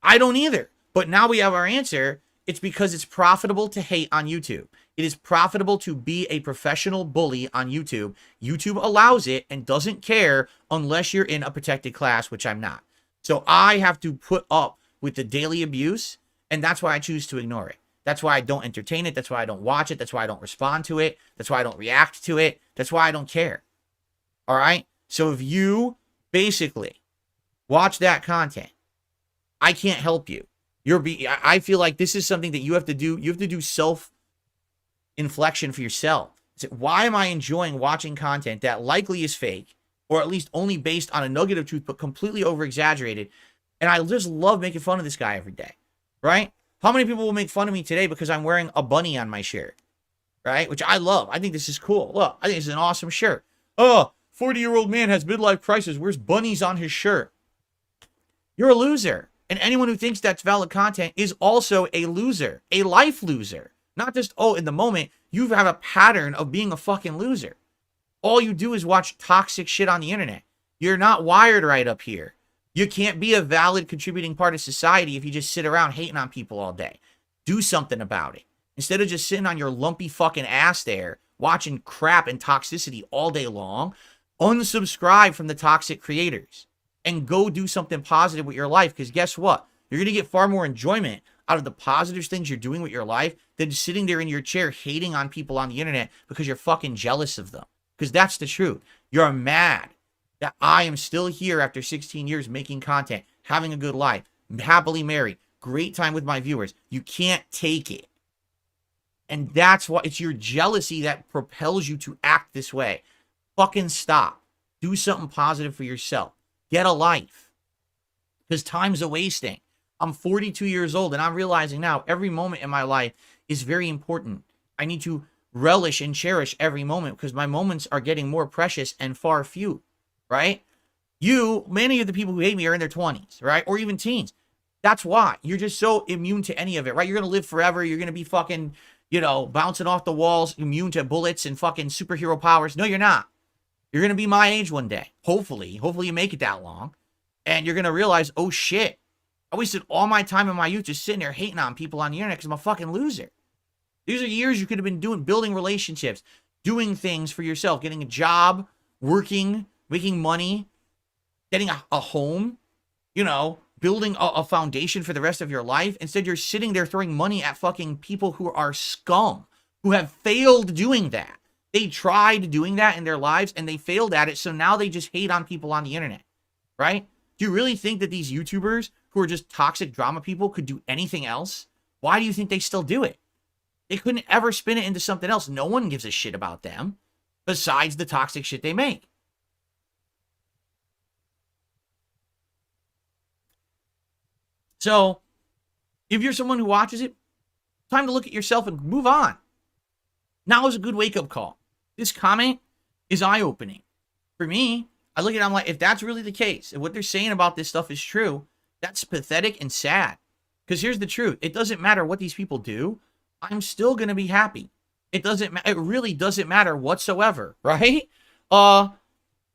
I don't either. But now we have our answer. It's because it's profitable to hate on YouTube. It is profitable to be a professional bully on YouTube. YouTube allows it and doesn't care unless you're in a protected class, which I'm not. So I have to put up with the daily abuse, and that's why I choose to ignore it. That's why I don't entertain it. That's why I don't watch it. That's why I don't respond to it. That's why I don't react to it. That's why I don't care. All right? So if you basically watch that content, I can't help you. I feel like this is something that you have to do. You have to do self-inflection for yourself. Why am I enjoying watching content that likely is fake, or at least only based on a nugget of truth, but completely over-exaggerated? And I just love making fun of this guy every day, right? How many people will make fun of me today because I'm wearing a bunny on my shirt, right? Which I love. I think this is cool. Look, I think this is an awesome shirt. Oh, 40-year-old man has midlife crisis, wears bunnies on his shirt. You're a loser. And anyone who thinks that's valid content is also a loser, a life loser. Not just, oh, in the moment, you have a pattern of being a fucking loser. All you do is watch toxic shit on the internet. You're not wired right up here. You can't be a valid contributing part of society if you just sit around hating on people all day. Do something about it. Instead of just sitting on your lumpy fucking ass there, watching crap and toxicity all day long, unsubscribe from the toxic creators and go do something positive with your life. Because guess what? You're going to get far more enjoyment out of the positive things you're doing with your life than sitting there in your chair hating on people on the internet because you're fucking jealous of them. Because that's the truth. You're mad that I am still here after 16 years making content, having a good life, happily married, great time with my viewers. You can't take it. And that's why it's your jealousy that propels you to act this way. Fucking stop. Do something positive for yourself. Get a life. Because time's a wasting. I'm 42 years old and I'm realizing now every moment in my life is very important. I need to relish and cherish every moment because my moments are getting more precious and far few, right? Many of the people who hate me are in their 20s, right? Or even teens. That's why. You're just so immune to any of it, right? You're going to live forever. You're going to be fucking, bouncing off the walls, immune to bullets and fucking superhero powers. No, you're not. You're going to be my age one day. Hopefully you make it that long. And you're going to realize, oh shit, I wasted all my time in my youth just sitting there hating on people on the internet because I'm a fucking loser. These are years you could have been building relationships, doing things for yourself, getting a job, working, making money, getting a home, building a foundation for the rest of your life. Instead, you're sitting there throwing money at fucking people who are scum, who have failed doing that. They tried doing that in their lives and they failed at it. So now they just hate on people on the internet, right? Do you really think that these YouTubers who are just toxic drama people could do anything else? Why do you think they still do it? They couldn't ever spin it into something else. No one gives a shit about them besides the toxic shit they make. So, if you're someone who watches it, time to look at yourself and move on. Now is a good wake-up call. This comment is eye-opening. For me, I look at it, I'm like, if that's really the case, if what they're saying about this stuff is true, that's pathetic and sad. Because here's the truth. It doesn't matter what these people do. I'm still going to be happy. It really doesn't matter whatsoever, right? No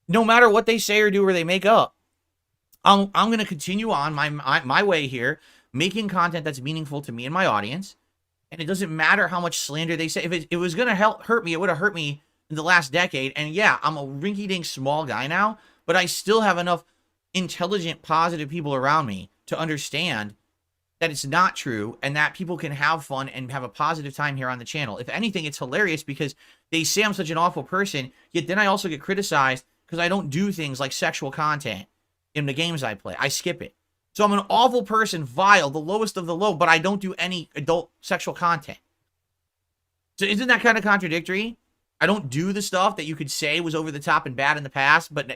matter what they say or do or they make up. I'm going to continue on my way here, making content that's meaningful to me and my audience. And it doesn't matter how much slander they say. If it was going to hurt me, it would have hurt me in the last decade. And yeah, I'm a rinky-dink small guy now, but I still have enough intelligent, positive people around me to understand that it's not true and that people can have fun and have a positive time here on the channel. If anything, it's hilarious because they say I'm such an awful person, yet then I also get criticized because I don't do things like sexual content in the games I play. I skip it. So I'm an awful person, vile, the lowest of the low, but I don't do any adult sexual content. So isn't that kind of contradictory? I don't do the stuff that you could say was over the top and bad in the past, but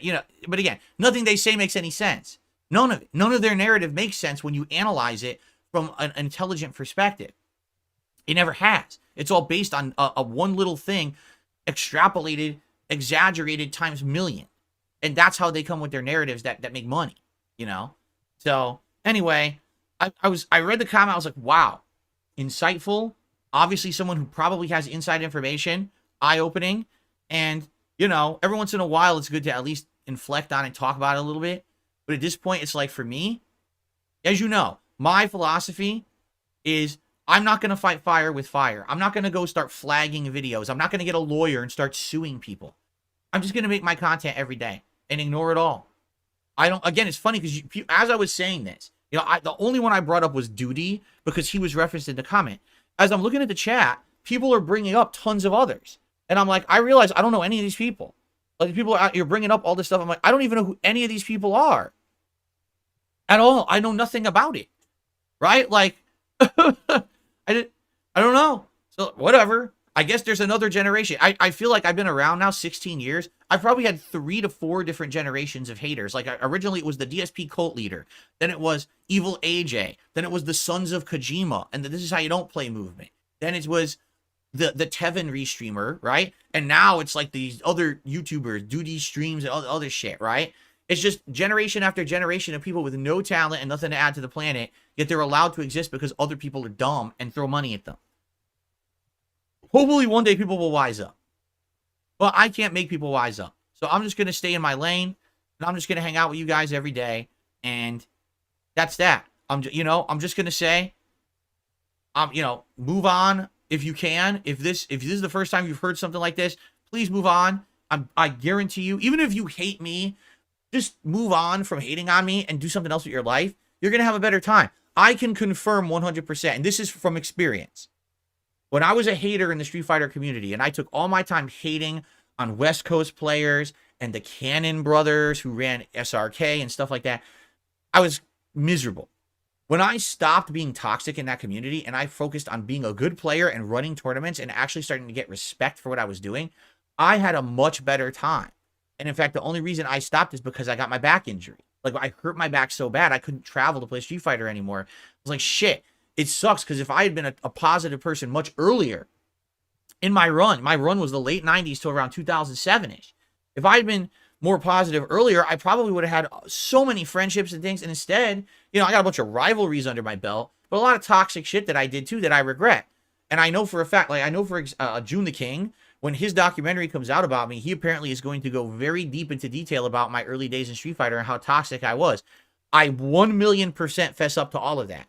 but again, nothing they say makes any sense. None of it. None of their narrative makes sense when you analyze it from an intelligent perspective. It never has. It's all based on a one little thing, extrapolated, exaggerated times million. And that's how they come with their narratives that make money, So anyway, I read the comment. I was like, wow, insightful. Obviously someone who probably has inside information, eye-opening. And, every once in a while, it's good to at least inflect on and talk about it a little bit. But at this point, it's like for me, as you know, my philosophy is I'm not going to fight fire with fire. I'm not going to go start flagging videos. I'm not going to get a lawyer and start suing people. I'm just going to make my content every day and ignore it all. Again, it's funny because as I was saying this, the only one I brought up was Duty because he was referenced in the comment. As I'm looking at the chat, people are bringing up tons of others. And I'm like, I realize I don't know any of these people. Like, people are out here bringing up all this stuff. I'm like, I don't even know who any of these people are at all. I know nothing about it. Right? Like, I don't know. So whatever. I guess there's another generation. I feel like I've been around now 16 years. I've probably had 3 to 4 different generations of haters. Like, originally it was the DSP cult leader. Then it was Evil AJ. Then it was the Sons of Kojima. And the This Is How You Don't Play movement. Then it was the Tevin restreamer, right? And now it's like these other YouTubers, Duty streams and all the other shit, right? It's just generation after generation of people with no talent and nothing to add to the planet, yet they're allowed to exist because other people are dumb and throw money at them. Hopefully one day people will wise up. Well, I can't make people wise up. So I'm just going to stay in my lane, and I'm just going to hang out with you guys every day And that's that. I'm just going to say, move on if you can. If this is the first time you've heard something like this, please move on. I guarantee you, even if you hate me, just move on from hating on me and do something else with your life. You're going to have a better time. I can confirm 100%, and this is from experience. When I was a hater in the Street Fighter community, and I took all my time hating on West Coast players and the Cannon brothers who ran SRK and stuff like that, I was miserable. When I stopped being toxic in that community and I focused on being a good player and running tournaments and actually starting to get respect for what I was doing, I had a much better time. And in fact, the only reason I stopped is because I got my back injury. Like, I hurt my back so bad, I couldn't travel to play Street Fighter anymore. I was like, shit, it sucks, because if I had been a positive person much earlier in my run was the late 90s to around 2007-ish. If I had been more positive earlier, I probably would have had so many friendships and things. And instead, I got a bunch of rivalries under my belt, but a lot of toxic shit that I did too that I regret. And I know for a fact, June the King, when his documentary comes out about me, he apparently is going to go very deep into detail about my early days in Street Fighter and how toxic I was. I 1,000,000% fess up to all of that.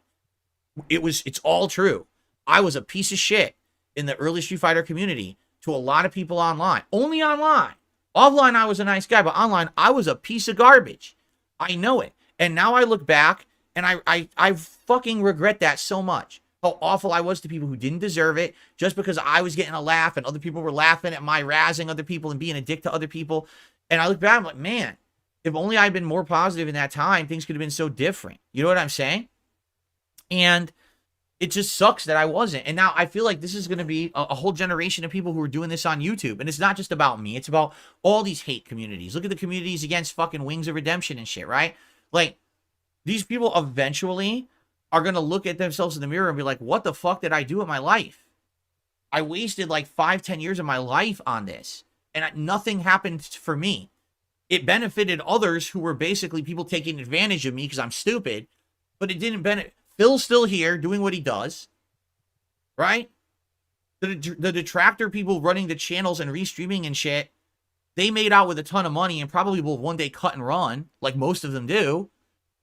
It's all true. I was a piece of shit in the early Street Fighter community to a lot of people online. Only online. Offline, I was a nice guy, but online, I was a piece of garbage. I know it. And now I look back, and I fucking regret that so much. How awful I was to people who didn't deserve it, just because I was getting a laugh and other people were laughing at my razzing other people and being a dick to other people. And I look back, I'm like, man, if only I'd been more positive in that time, things could have been so different. You know what I'm saying? And it just sucks that I wasn't. And now I feel like this is going to be a whole generation of people who are doing this on YouTube. And it's not just about me. It's about all these hate communities. Look at the communities against fucking Wings of Redemption and shit, right? Like, these people eventually are going to look at themselves in the mirror and be like, what the fuck did I do with my life? I wasted like 5-10 years of my life on this, and nothing happened for me. It benefited others who were basically people taking advantage of me because I'm stupid, but it didn't benefit. Phil's still here doing what he does, right? The detractor people running the channels and restreaming and shit, they made out with a ton of money and probably will one day cut and run, like most of them do.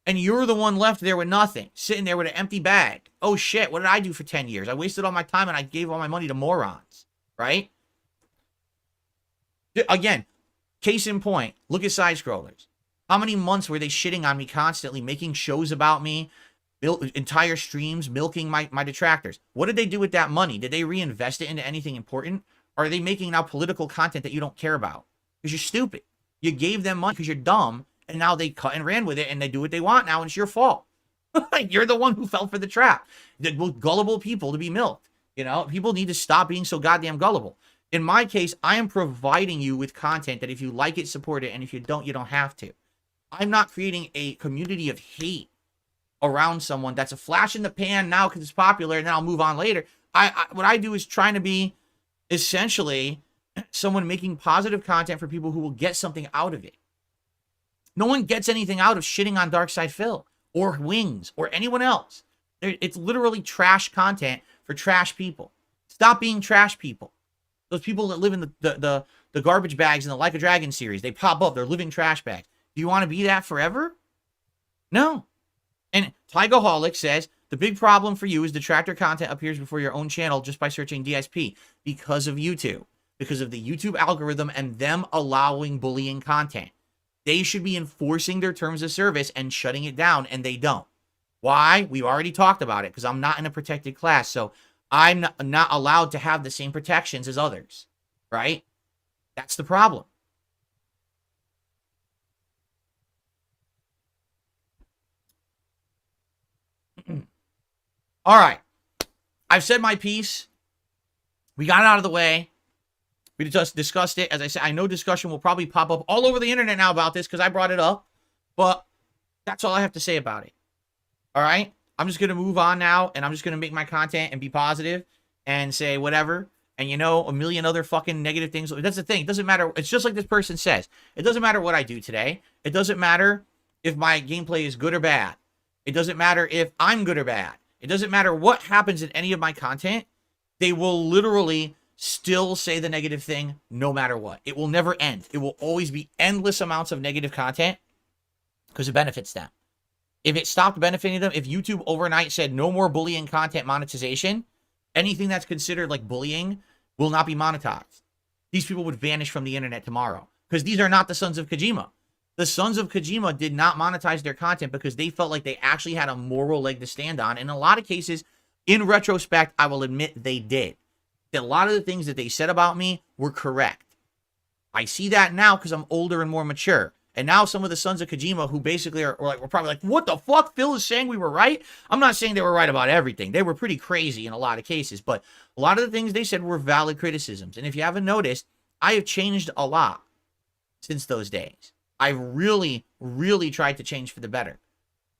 And you're the one left there with nothing, sitting there with an empty bag. Oh shit, what did I do for 10 years? I wasted all my time and I gave all my money to morons, right? Again, case in point, look at Sidescrollers. How many months were they shitting on me constantly, making shows about me, entire streams, milking my detractors? What did they do with that money? Did they reinvest it into anything important? Or are they making now political content that you don't care about? Because you're stupid. You gave them money because you're dumb. And now they cut and ran with it, and they do what they want now, and it's your fault. You're the one who fell for the trap. The gullible people to be milked. People need to stop being so goddamn gullible. In my case, I am providing you with content that if you like it, support it, and if you don't, you don't have to. I'm not creating a community of hate around someone that's a flash in the pan now because it's popular, and then I'll move on later. What I do is trying to be essentially someone making positive content for people who will get something out of it. No one gets anything out of shitting on Darksydephil or Wings or anyone else. It's literally trash content for trash people. Stop being trash people. Those people that live in the garbage bags in the Like a Dragon series, they pop up, they're living trash bags. Do you want to be that forever? No. And Tigaholic says, the big problem for you is detractor content appears before your own channel just by searching DSP because of YouTube. Because of the YouTube algorithm and them allowing bullying content. They should be enforcing their terms of service and shutting it down, and they don't. Why? We've already talked about it, because I'm not in a protected class, so I'm not allowed to have the same protections as others, right? That's the problem. All right. I've said my piece. We got it out of the way. We just discussed it. As I said, I know discussion will probably pop up all over the internet now about this because I brought it up. But that's all I have to say about it. All right? I'm just going to move on now, and I'm just going to make my content and be positive and say whatever. And, a million other fucking negative things. That's the thing. It doesn't matter. It's just like this person says. It doesn't matter what I do today. It doesn't matter if my gameplay is good or bad. It doesn't matter if I'm good or bad. It doesn't matter what happens in any of my content. They will literally still say the negative thing no matter what. It will never end. It will always be endless amounts of negative content because it benefits them. If it stopped benefiting them, if YouTube overnight said no more bullying content monetization, anything that's considered like bullying will not be monetized. These people would vanish from the internet tomorrow because these are not the Sons of Kojima. The Sons of Kojima did not monetize their content because they felt like they actually had a moral leg to stand on. In a lot of cases, in retrospect, I will admit they did. That a lot of the things that they said about me were correct. I see that now because I'm older and more mature. And now some of the Sons of Kojima who basically are like, we're probably like, what the fuck? Phil is saying we were right? I'm not saying they were right about everything. They were pretty crazy in a lot of cases. But a lot of the things they said were valid criticisms. And if you haven't noticed, I have changed a lot since those days. I've really, really tried to change for the better.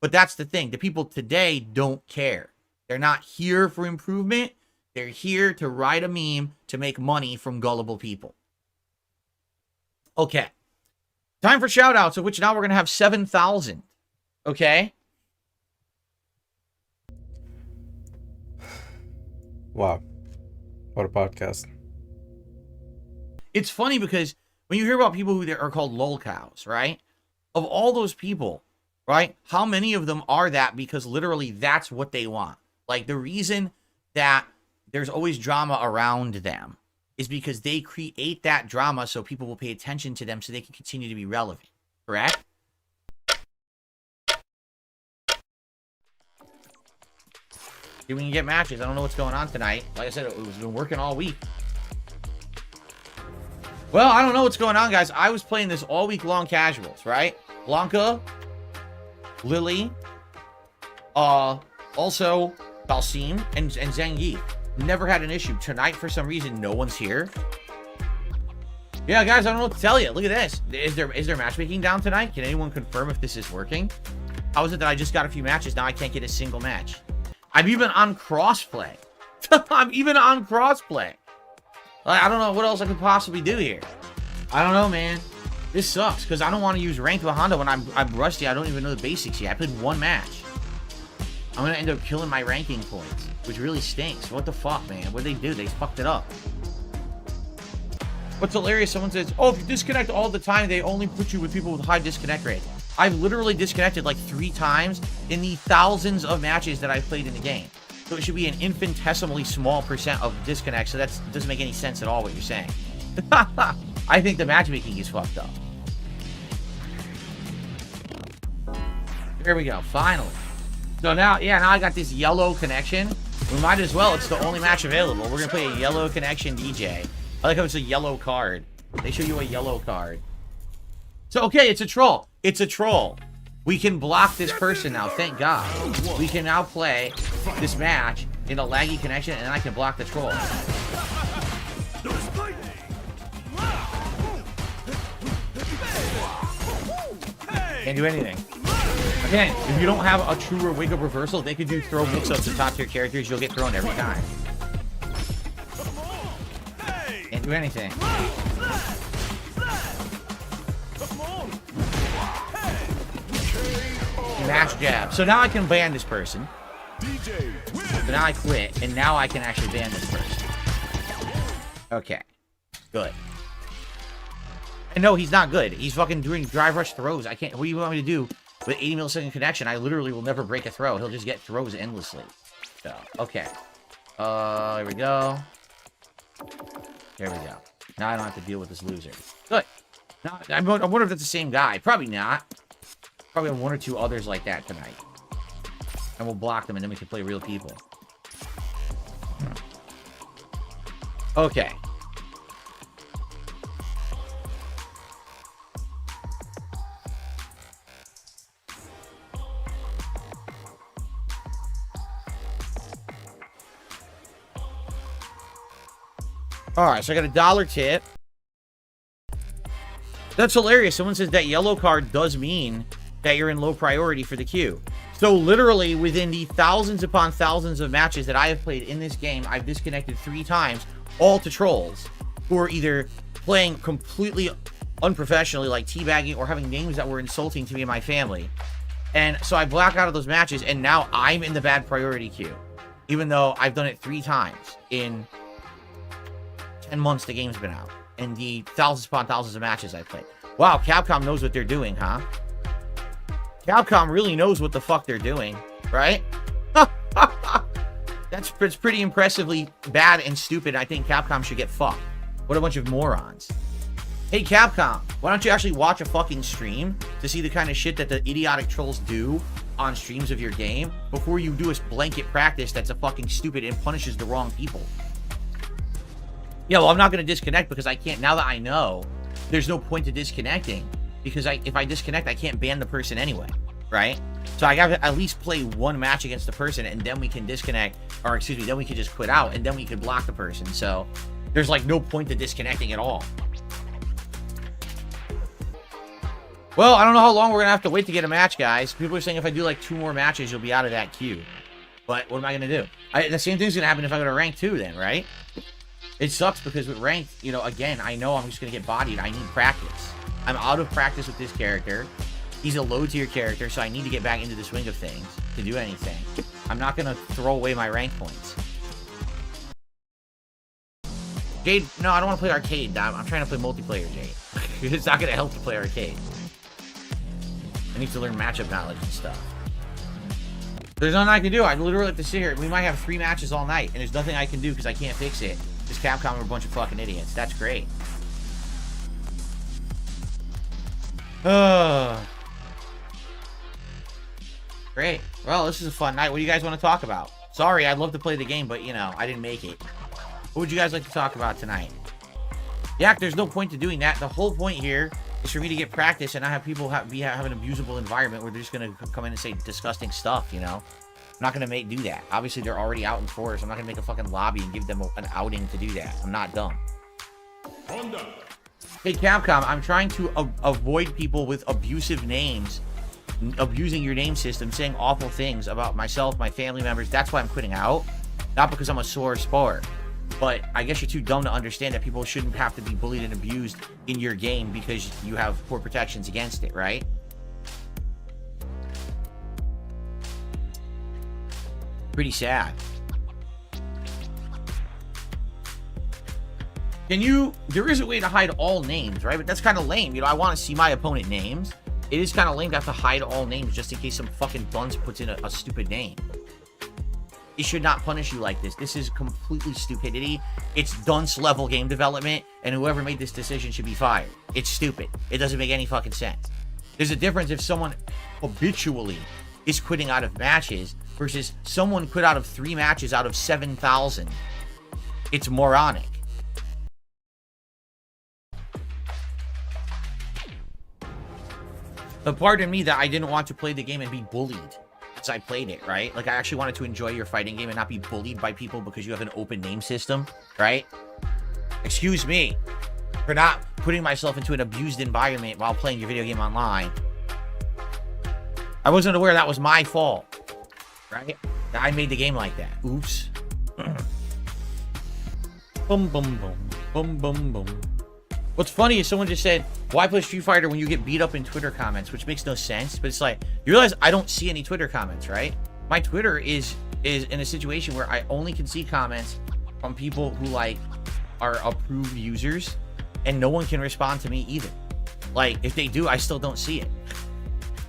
But that's the thing. The people today don't care. They're not here for improvement. They're here to write a meme to make money from gullible people. Okay. Time for shout-outs, of which now we're going to have 7,000. Okay? Wow. What a podcast. It's funny because when you hear about people who are called lolcows, right? Of all those people, right? How many of them are that because literally that's what they want? Like the reason that there's always drama around them is because they create that drama so people will pay attention to them so they can continue to be relevant. Correct? See, we can get matches. I don't know what's going on tonight. Like I said, it was been working all week. Well, I don't know what's going on, guys. I was playing this all week long casuals, right? Blanca, Lily, also Balsim, and Zhang Yi. Never had an issue. Tonight, for some reason, no one's here. Yeah, guys, I don't know what to tell you. Look at this. Is there matchmaking down tonight? Can anyone confirm if this is working? How is it that I just got a few matches? Now I can't get a single match. I'm even on crossplay. I'm even on crossplay. Like, I don't know what else I could possibly do here. I don't know, man. This sucks because I don't want to use ranked with Honda when I'm rusty. I don't even know the basics yet. I played one match. I'm going to end up killing my ranking points, which really stinks. What the fuck, man? What did they do? They fucked it up. What's hilarious, someone says, oh, if you disconnect all the time, they only put you with people with high disconnect rate. I've literally disconnected like 3 times in the thousands of matches that I've played in the game. So it should be an infinitesimally small percent of disconnect, so that doesn't make any sense at all what you're saying. I think the matchmaking is fucked up. Here we go, finally. So now, yeah, now I got this yellow connection. We might as well, it's the only match available. We're gonna play a yellow connection DJ. I like how it's a yellow card. They show you a yellow card. So, okay, it's a troll. It's a troll. We can block this person now, thank God. We can now play this match in a laggy connection, and I can block the troll. Can't do anything. Again, if you don't have a true or wake-up reversal, they could do throw mix-ups to top-tier characters. You'll get thrown every time. Can't do anything. Mash jab. So now I can ban this person. So now I quit, and now I can actually ban this person. Okay. Good. And no, he's not good. He's fucking doing drive rush throws. I can't. What do you want me to do with 80 millisecond connection? I literally will never break a throw. He'll just get throws endlessly. So, okay. Here we go. There we go. Now I don't have to deal with this loser. Good. Now, I wonder if that's the same guy. Probably not. Probably have 1 or 2 others like that tonight. And we'll block them, and then we can play real people. Okay. Alright, so I got a $1 tip. That's hilarious. Someone says that yellow card does mean that you're in low priority for the queue. So literally within the thousands upon thousands of matches that I have played in this game, I've disconnected 3 times, all to trolls who are either playing completely unprofessionally, like teabagging, or having names that were insulting to me and my family. And so I black out of those matches, and now I'm in the bad priority queue, even though I've done it 3 times in 10 months the game's been out, and the thousands upon thousands of matches I've played. Wow, Capcom knows what they're doing, huh? Capcom really knows what the fuck they're doing, right? That's pretty impressively bad and stupid. I think Capcom should get fucked. What a bunch of morons. Hey, Capcom, why don't you actually watch a fucking stream to see the kind of shit that the idiotic trolls do on streams of your game before you do a blanket practice that's a fucking stupid and punishes the wrong people? Yeah, well, I'm not going to disconnect because I can't. Now that I know, there's no point to disconnecting because if I disconnect, I can't ban the person anyway, right? So I got to at least play one match against the person and then we can disconnect, or excuse me, then we can just quit out and then we can block the person. So there's like no point to disconnecting at all. Well, I don't know how long we're going to have to wait to get a match, guys. People are saying if I do like 2 more matches, you'll be out of that queue. But what am I going to do? The same thing's going to happen if I go to rank 2 then, right? It sucks because with ranked, you know, again, I know I'm just going to get bodied. I need practice. I'm out of practice with this character. He's a low tier character, so I need to get back into the swing of things to do anything. I'm not going to throw away my rank points. Jade, no, I don't want to play arcade. I'm trying to play multiplayer, Jade. It's not going to help to play arcade. I need to learn matchup knowledge and stuff. There's nothing I can do. I literally have to sit here. We might have 3 matches all night, and there's nothing I can do because I can't fix it. This Capcom are a bunch of fucking idiots. That's great. Great. Well, this is a fun night. What do you guys want to talk about? Sorry, I'd love to play the game, but, you know, I didn't make it. What would you guys like to talk about tonight? Yeah, there's no point to doing that. The whole point here is for me to get practice and not have people have an abusable environment where they're just going to come in and say disgusting stuff, you know? I'm not going to do that. Obviously, they're already out in force. I'm not going to make a fucking lobby and give them an outing to do that. I'm not dumb. Hey, Capcom, I'm trying to avoid people with abusive names, abusing your name system, saying awful things about myself, my family members. That's why I'm quitting out. Not because I'm a sore sport. But I guess you're too dumb to understand that people shouldn't have to be bullied and abused in your game because you have poor protections against it, right? Pretty sad. There is a way to hide all names, right? But that's kind of lame. You know, I want to see my opponent names. It is kind of lame to have to hide all names just in case some fucking dunce puts in a stupid name. It should not punish you like this. This is completely stupidity. It's dunce level game development, and whoever made this decision should be fired. It's stupid. It doesn't make any fucking sense. There's a difference if someone habitually is quitting out of matches versus someone quit out of 3 matches out of 7,000. It's moronic. But pardon me that I didn't want to play the game and be bullied. I played it, right? Like, I actually wanted to enjoy your fighting game and not be bullied by people because you have an open name system, right? Excuse me for not putting myself into an abused environment while playing your video game online. I wasn't aware that was my fault, right? That I made the game like that. Oops. Boom, boom, boom. Boom, boom, boom. What's funny is someone just said, why play Street Fighter when you get beat up in Twitter comments? Which makes no sense, but it's like, you realize I don't see any Twitter comments, right? My Twitter is in a situation where I only can see comments from people who, like, are approved users, and no one can respond to me either. Like, if they do, I still don't see it.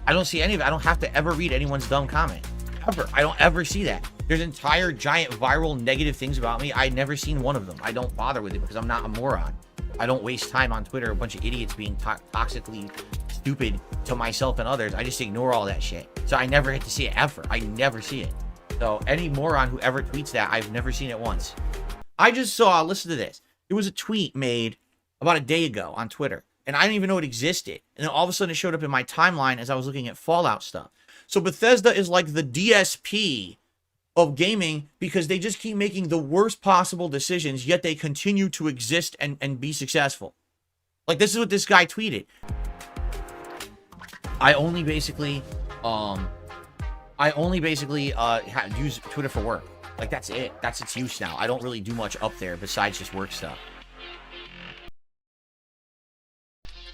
I don't see any of it. I don't have to ever read anyone's dumb comment. Ever. I don't ever see that. There's entire giant viral negative things about me. I've never seen one of them. I don't bother with it because I'm not a moron. I don't waste time on Twitter, a bunch of idiots being toxically stupid to myself and others. I just ignore all that shit. So I never get to see it ever. I never see it. So any moron who ever tweets that, I've never seen it once. I just saw, listen to this. There was a tweet made about a day ago on Twitter, and I didn't even know it existed. And then all of a sudden it showed up in my timeline as I was looking at Fallout stuff. So Bethesda is like the DSP of gaming because they just keep making the worst possible decisions, yet they continue to exist and be successful. Like, this is what this guy tweeted. I only basically use Twitter for work. Like, that's it. That's its use now. I don't really do much up there besides just work stuff.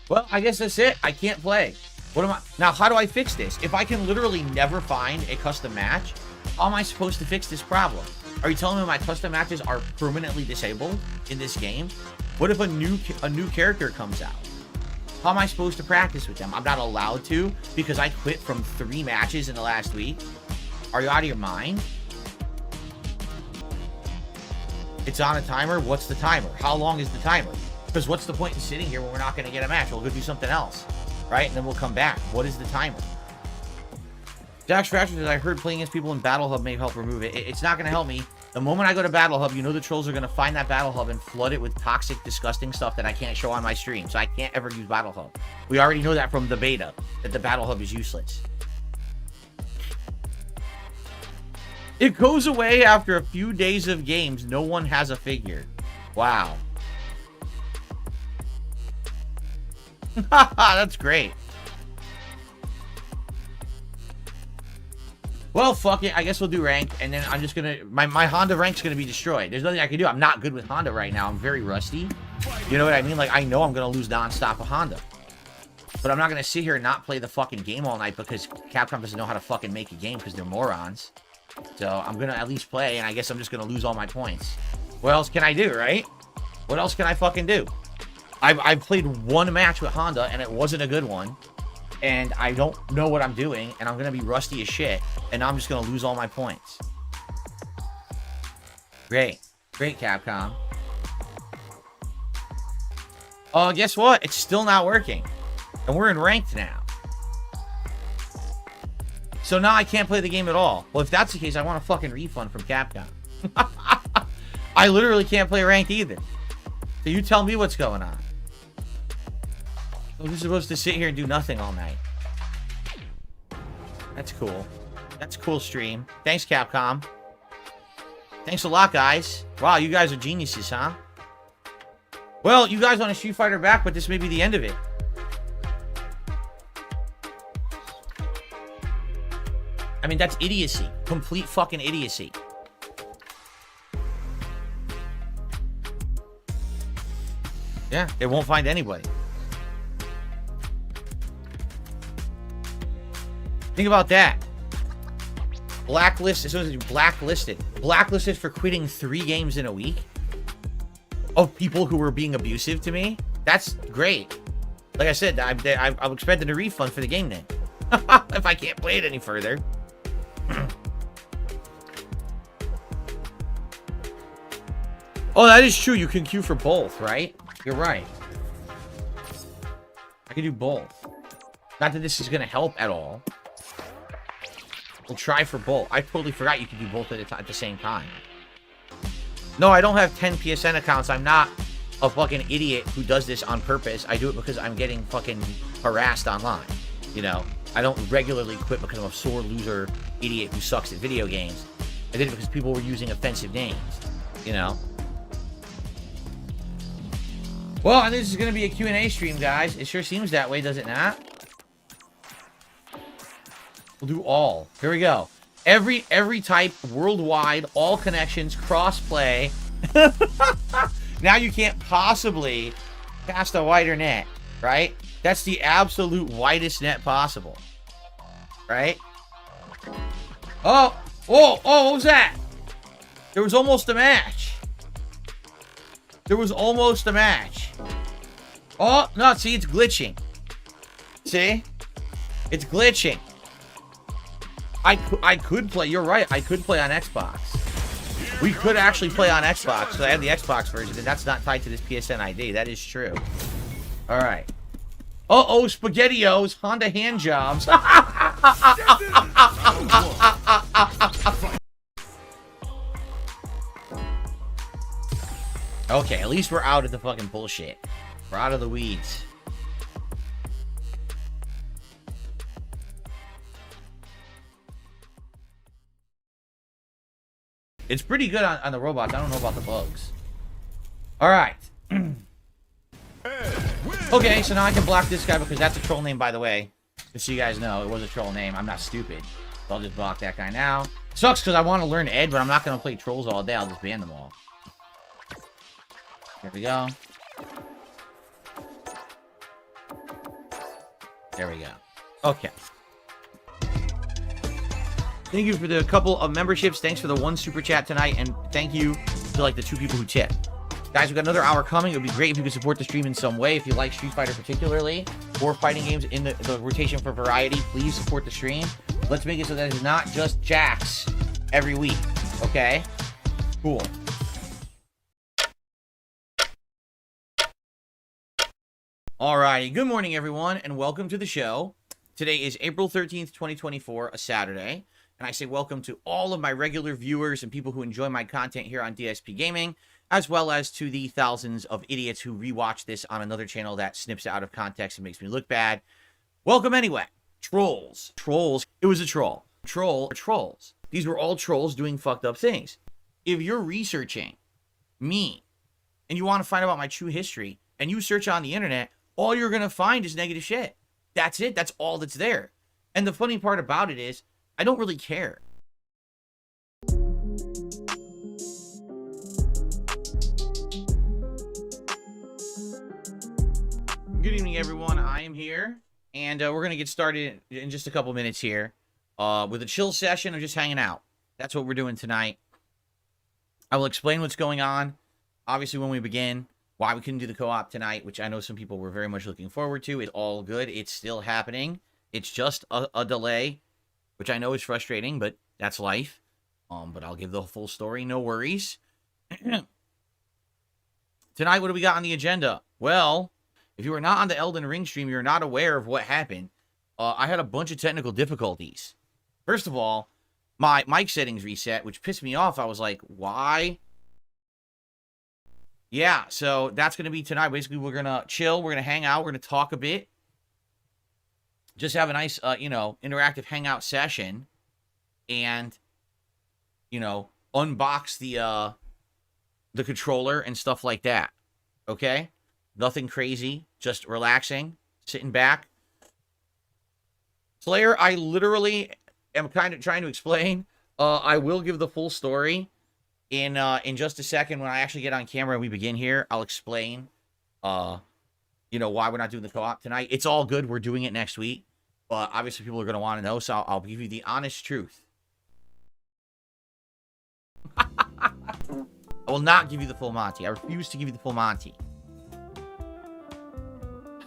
Well, I guess that's it. I can't play. What am I now? How do I fix this? If I can literally never find a custom match, how am I supposed to fix this problem? Are you telling me my custom matches are permanently disabled in this game? What if a new character comes out? How am I supposed to practice with them? I'm not allowed to because I quit from 3 matches in the last week. Are you out of your mind? It's on a timer. What's the timer? How long is the timer? Because what's the point in sitting here when we're not going to get a match? We'll go do something else, right? And then we'll come back. What is the timer? Dax Fracture says, I heard playing against people in Battle Hub may help remove it. It's not going to help me. The moment I go to Battle Hub, you know the trolls are going to find that Battle Hub and flood it with toxic, disgusting stuff that I can't show on my stream. So I can't ever use Battle Hub. We already know that from the beta, that the Battle Hub is useless. It goes away after a few days of games. No one has a figure. Wow. That's great. Well, fuck it. I guess we'll do ranked, and then I'm just gonna... My Honda rank's gonna be destroyed. There's nothing I can do. I'm not good with Honda right now. I'm very rusty. You know what I mean? Like, I know I'm gonna lose nonstop with Honda. But I'm not gonna sit here and not play the fucking game all night because Capcom doesn't know how to fucking make a game because they're morons. So I'm gonna at least play, and I guess I'm just gonna lose all my points. What else can I do, right? What else can I fucking do? I've played 1 match with Honda, and it wasn't a good one. And I don't know what I'm doing, and I'm going to be rusty as shit, and now I'm just going to lose all my points. Great. Great, Capcom. Oh, guess what? It's still not working. And we're in ranked now. So now I can't play the game at all. Well, if that's the case, I want a fucking refund from Capcom. I literally can't play ranked either. So you tell me what's going on. We're supposed to sit here and do nothing all night. That's cool. That's a cool stream. Thanks, Capcom. Thanks a lot, guys. Wow, you guys are geniuses, huh? Well, you guys want a Street Fighter back, but this may be the end of it. I mean, that's idiocy. Complete fucking idiocy. Yeah, it won't find anybody. Think about that. Blacklisted. So blacklisted. Blacklisted for quitting 3 games in a week. Of people who were being abusive to me. That's great. Like I said, I'm expecting a refund for the game then. If I can't play it any further. Oh, that is true. You can queue for both, right? You're right. I can do both. Not that this is going to help at all. We'll try for both. I totally forgot you could do both at the same time. No, I don't have 10 PSN accounts. I'm not a fucking idiot who does this on purpose. I do it because I'm getting fucking harassed online. You know, I don't regularly quit because I'm a sore loser idiot who sucks at video games. I did it because people were using offensive names. You know? Well, and this is going to be a Q&A stream, guys. It sure seems that way, does it not? We'll do all. Here we go. Every type, worldwide, all connections, cross-play. Now you can't possibly cast a wider net, right? That's the absolute widest net possible. Right? Oh! Whoa! Oh, what was that? There was almost a match. There was almost a match. Oh, no, see, it's glitching. See? It's glitching. I could play, you're right, I could play on Xbox. We could actually play on Xbox, so I have the Xbox version, and that's not tied to this PSN ID. That is true. Alright. Uh-oh, SpaghettiOs, Honda hand jobs. Okay, at least we're out of the fucking bullshit. We're out of the weeds. It's pretty good on the robots. I don't know about the bugs. Alright. Okay, so now I can block this guy because that's a troll name, by the way. Just so you guys know, it was a troll name. I'm not stupid. So I'll just block that guy now. Sucks because I want to learn Ed, but I'm not going to play trolls all day. I'll just ban them all. There we go. There we go. Okay. Thank you for the couple of memberships. Thanks for the 1 super chat tonight. And thank you to like the 2 people who tipped. Guys, we've got another hour coming. It would be great if you could support the stream in some way. If you like Street Fighter particularly, or fighting games in the rotation for variety, please support the stream. Let's make it so that it's not just Jax every week, okay? Cool. Alrighty, good morning everyone, and welcome to the show. Today is April 13th, 2024, a Saturday, and I say welcome to all of my regular viewers and people who enjoy my content here on DSP Gaming, as well as to the thousands of idiots who rewatch this on another channel that snips it out of context and makes me look bad. Welcome anyway. Trolls. Trolls. It was a troll. Troll or trolls. These were all trolls doing fucked up things. If you're researching me and you want to find out my true history and you search on the internet, all you're going to find is negative shit. That's it. That's all that's there. And the funny part about it is, I don't really care. Good evening, everyone. I am here, and we're going to get started in just a couple minutes here with a chill session of just hanging out. That's what we're doing tonight. I will explain what's going on, obviously, when we begin. Why we couldn't do the co-op tonight, which I know some people were very much looking forward to. It's all good. It's still happening. It's just a delay, which I know is frustrating, but that's life. But I'll give the full story. No worries. Tonight, what do we got on the agenda? Well, if you are not on the Elden Ring stream, you're not aware of what happened. I had a bunch of technical difficulties. First of all, my mic settings reset, which pissed me off. I was like, why? Yeah, so that's going to be tonight. Basically, we're going to chill. We're going to hang out. We're going to talk a bit. Just have a nice, interactive hangout session. And, unbox the controller and stuff like that. Okay? Nothing crazy. Just relaxing. Sitting back. Slayer, I literally am kind of trying to explain. I will give the full story. In just a second, when I actually get on camera and we begin here, I'll explain, why we're not doing the co-op tonight. It's all good. We're doing it next week. But obviously people are going to want to know, so I'll give you the honest truth. I will not give you the full Monty. I refuse to give you the full Monty.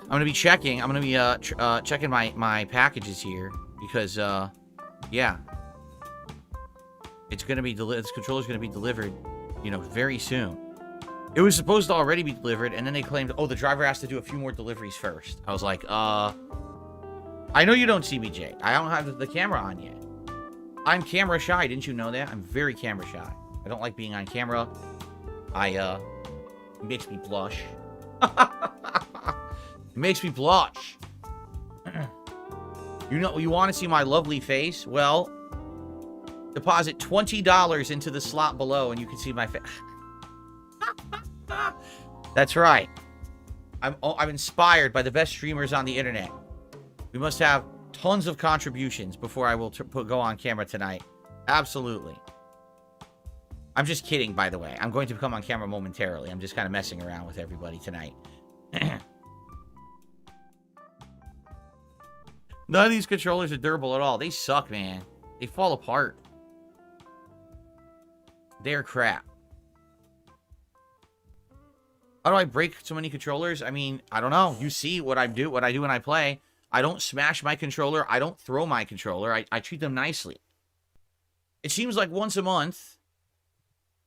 I'm going to be checking. I'm going to be checking my packages here because, yeah. It's going to be this controller's going to be delivered, very soon. It was supposed to already be delivered, and then they claimed, oh, the driver has to do a few more deliveries first. I was like, I know you don't see me, Jay. I don't have the camera on yet. I'm camera shy. Didn't you know that? I'm very camera shy. I don't like being on camera. It makes me blush. It makes me blush. You want to see my lovely face? Well, deposit $20 into the slot below, and you can see my face. That's right. I'm inspired by the best streamers on the internet. We must have tons of contributions before I will go on camera tonight. Absolutely. I'm just kidding, by the way. I'm going to come on camera momentarily. I'm just kind of messing around with everybody tonight. None of these controllers are durable at all. They suck, man. They fall apart. They're crap. How do I break so many controllers? I mean, I don't know. You see what I do when I play. I don't smash my controller. I don't throw my controller. I treat them nicely. It seems like once a month,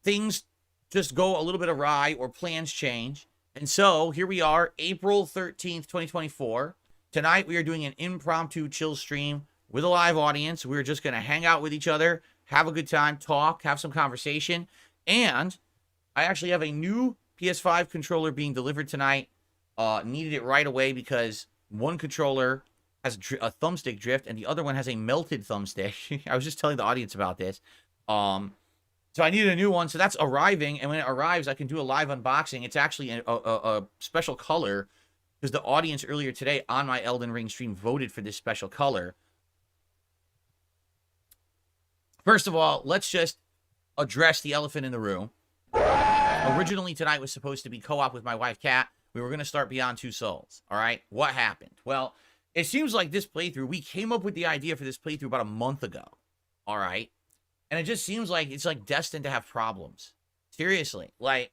things just go a little bit awry or plans change. And so, here we are, April 13th, 2024. Tonight, we are doing an impromptu chill stream with a live audience. We're just going to hang out with each other, have a good time, talk, have some conversation. And I actually have a new PS5 controller being delivered tonight. Needed it right away because one controller has a thumbstick drift and the other one has a melted thumbstick. I was just telling the audience about this. So I needed a new one. So that's arriving. And when it arrives, I can do a live unboxing. It's actually a special color because the audience earlier today on my Elden Ring stream voted for this special color. First of all, let's just address the elephant in the room. Originally, tonight was supposed to be co-op with my wife, Kat. We were going to start Beyond Two Souls. All right? What happened? Well, it seems like this playthrough, we came up with the idea for this playthrough about a month ago. All right? And it just seems like it's like destined to have problems. Seriously. Like,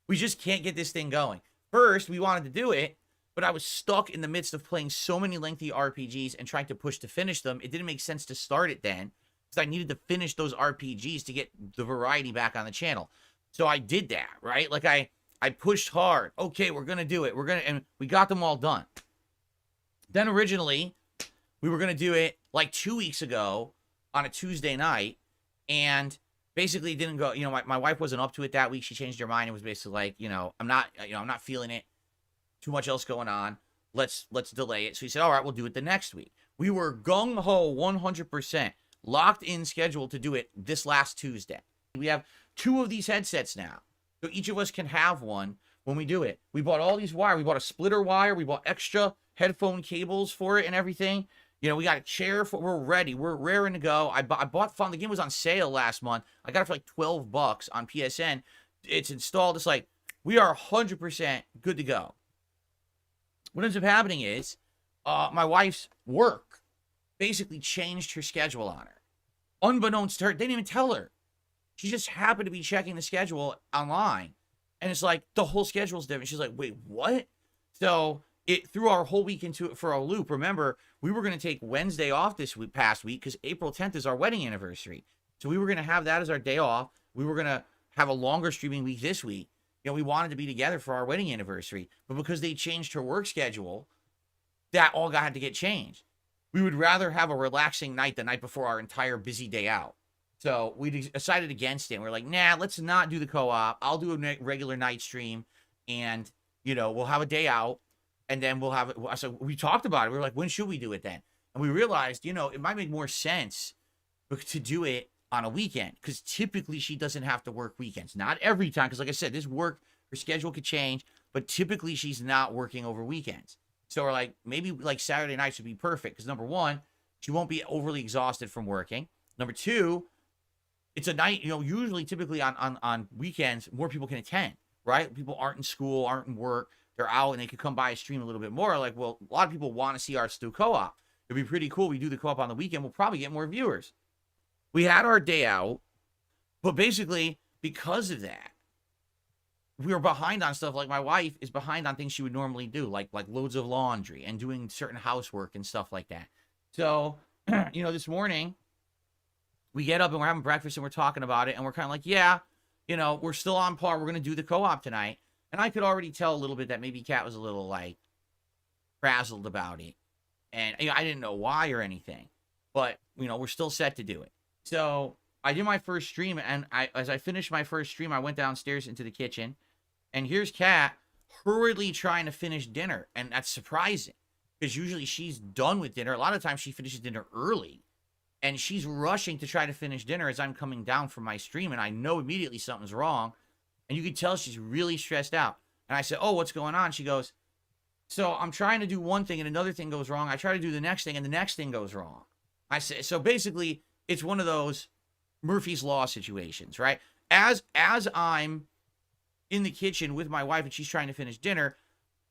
We just can't get this thing going. First, we wanted to do it, but I was stuck in the midst of playing so many lengthy RPGs and trying to push to finish them. It didn't make sense to start it then because I needed to finish those RPGs to get the variety back on the channel. So I did that, right? Like I pushed hard. Okay, we're going to do it. And we got them all done. Then originally, we were going to do it like 2 weeks ago on a Tuesday night, and basically it didn't go, my wife wasn't up to it that week. She changed her mind. It was basically like, I'm not feeling it. Too much else going on. Let's delay it. So he said, all right, we'll do it the next week. We were gung-ho 100% locked in schedule to do it this last Tuesday. We have 2 of these headsets now. So each of us can have one when we do it. We bought all these wire. We bought a splitter wire. We bought extra headphone cables for it and everything. We got a chair. We're ready. We're raring to go. I bought fun. The game was on sale last month. I got it for like $12 on PSN. It's installed. It's like, we are 100% good to go. What ends up happening is my wife's work basically changed her schedule on her. Unbeknownst to her, they didn't even tell her. She just happened to be checking the schedule online. And it's like, the whole schedule's different. She's like, wait, what? So it threw our whole week into it for a loop. Remember, we were going to take Wednesday off this past week because April 10th is our wedding anniversary. So we were going to have that as our day off. We were going to have a longer streaming week this week. We wanted to be together for our wedding anniversary. But because they changed her work schedule, that all had to get changed. We would rather have a relaxing night the night before our entire busy day out. So we decided against it. We're like, nah, let's not do the co-op. I'll do a regular night stream, and, we'll have a day out, and then we'll have it. So we talked about it. We were like, when should we do it then? And we realized, it might make more sense to do it on a weekend, because typically she doesn't have to work weekends. Not every time, because like I said, her schedule could change, but typically she's not working over weekends. So we're like, maybe like Saturday nights would be perfect, because number one, she won't be overly exhausted from working. Number two, it's a night, usually typically on weekends, more people can attend, right? People aren't in school, aren't in work, they're out, and they could come by and stream a little bit more. Like, well, a lot of people want to see our Stu co-op. It'd be pretty cool. We do the co-op on the weekend, we'll probably get more viewers. We had our day out, but basically, because of that, we were behind on stuff. Like my wife is behind on things she would normally do, like loads of laundry and doing certain housework and stuff like that. So, this morning, we get up and we're having breakfast and we're talking about it, and we're kind of like, yeah, we're still on par. We're going to do the co-op tonight. And I could already tell a little bit that maybe Kat was a little, frazzled about it. And I didn't know why or anything. But, we're still set to do it. So I did my first stream, and as I finished my first stream, I went downstairs into the kitchen, and here's Kat hurriedly trying to finish dinner, and that's surprising, because usually she's done with dinner. A lot of times she finishes dinner early, and she's rushing to try to finish dinner as I'm coming down from my stream, and I know immediately something's wrong, and you can tell she's really stressed out. And I said, oh, what's going on? She goes, so I'm trying to do one thing, and another thing goes wrong. I try to do the next thing, and the next thing goes wrong. I said, so basically, it's one of those Murphy's Law situations, right? As I'm in the kitchen with my wife and she's trying to finish dinner,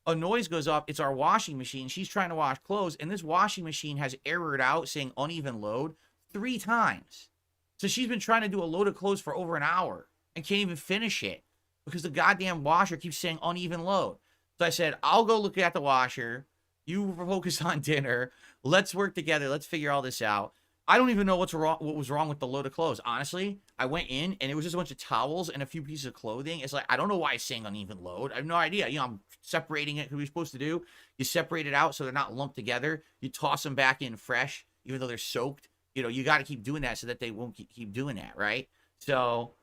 a noise goes up. It's our washing machine. She's trying to wash clothes, and this washing machine has errored out saying uneven load 3 times. So she's been trying to do a load of clothes for over an hour and can't even finish it because the goddamn washer keeps saying uneven load. So I said, I'll go look at the washer. You focus on dinner. Let's work together. Let's figure all this out. I don't even know what was wrong with the load of clothes. Honestly, I went in and it was just a bunch of towels and a few pieces of clothing. It's like, I don't know why it's saying uneven load. I have no idea. I'm separating it. What we're supposed to do, you separate it out so they're not lumped together. You toss them back in fresh, even though they're soaked. You got to keep doing that so that they won't keep doing that, right? So,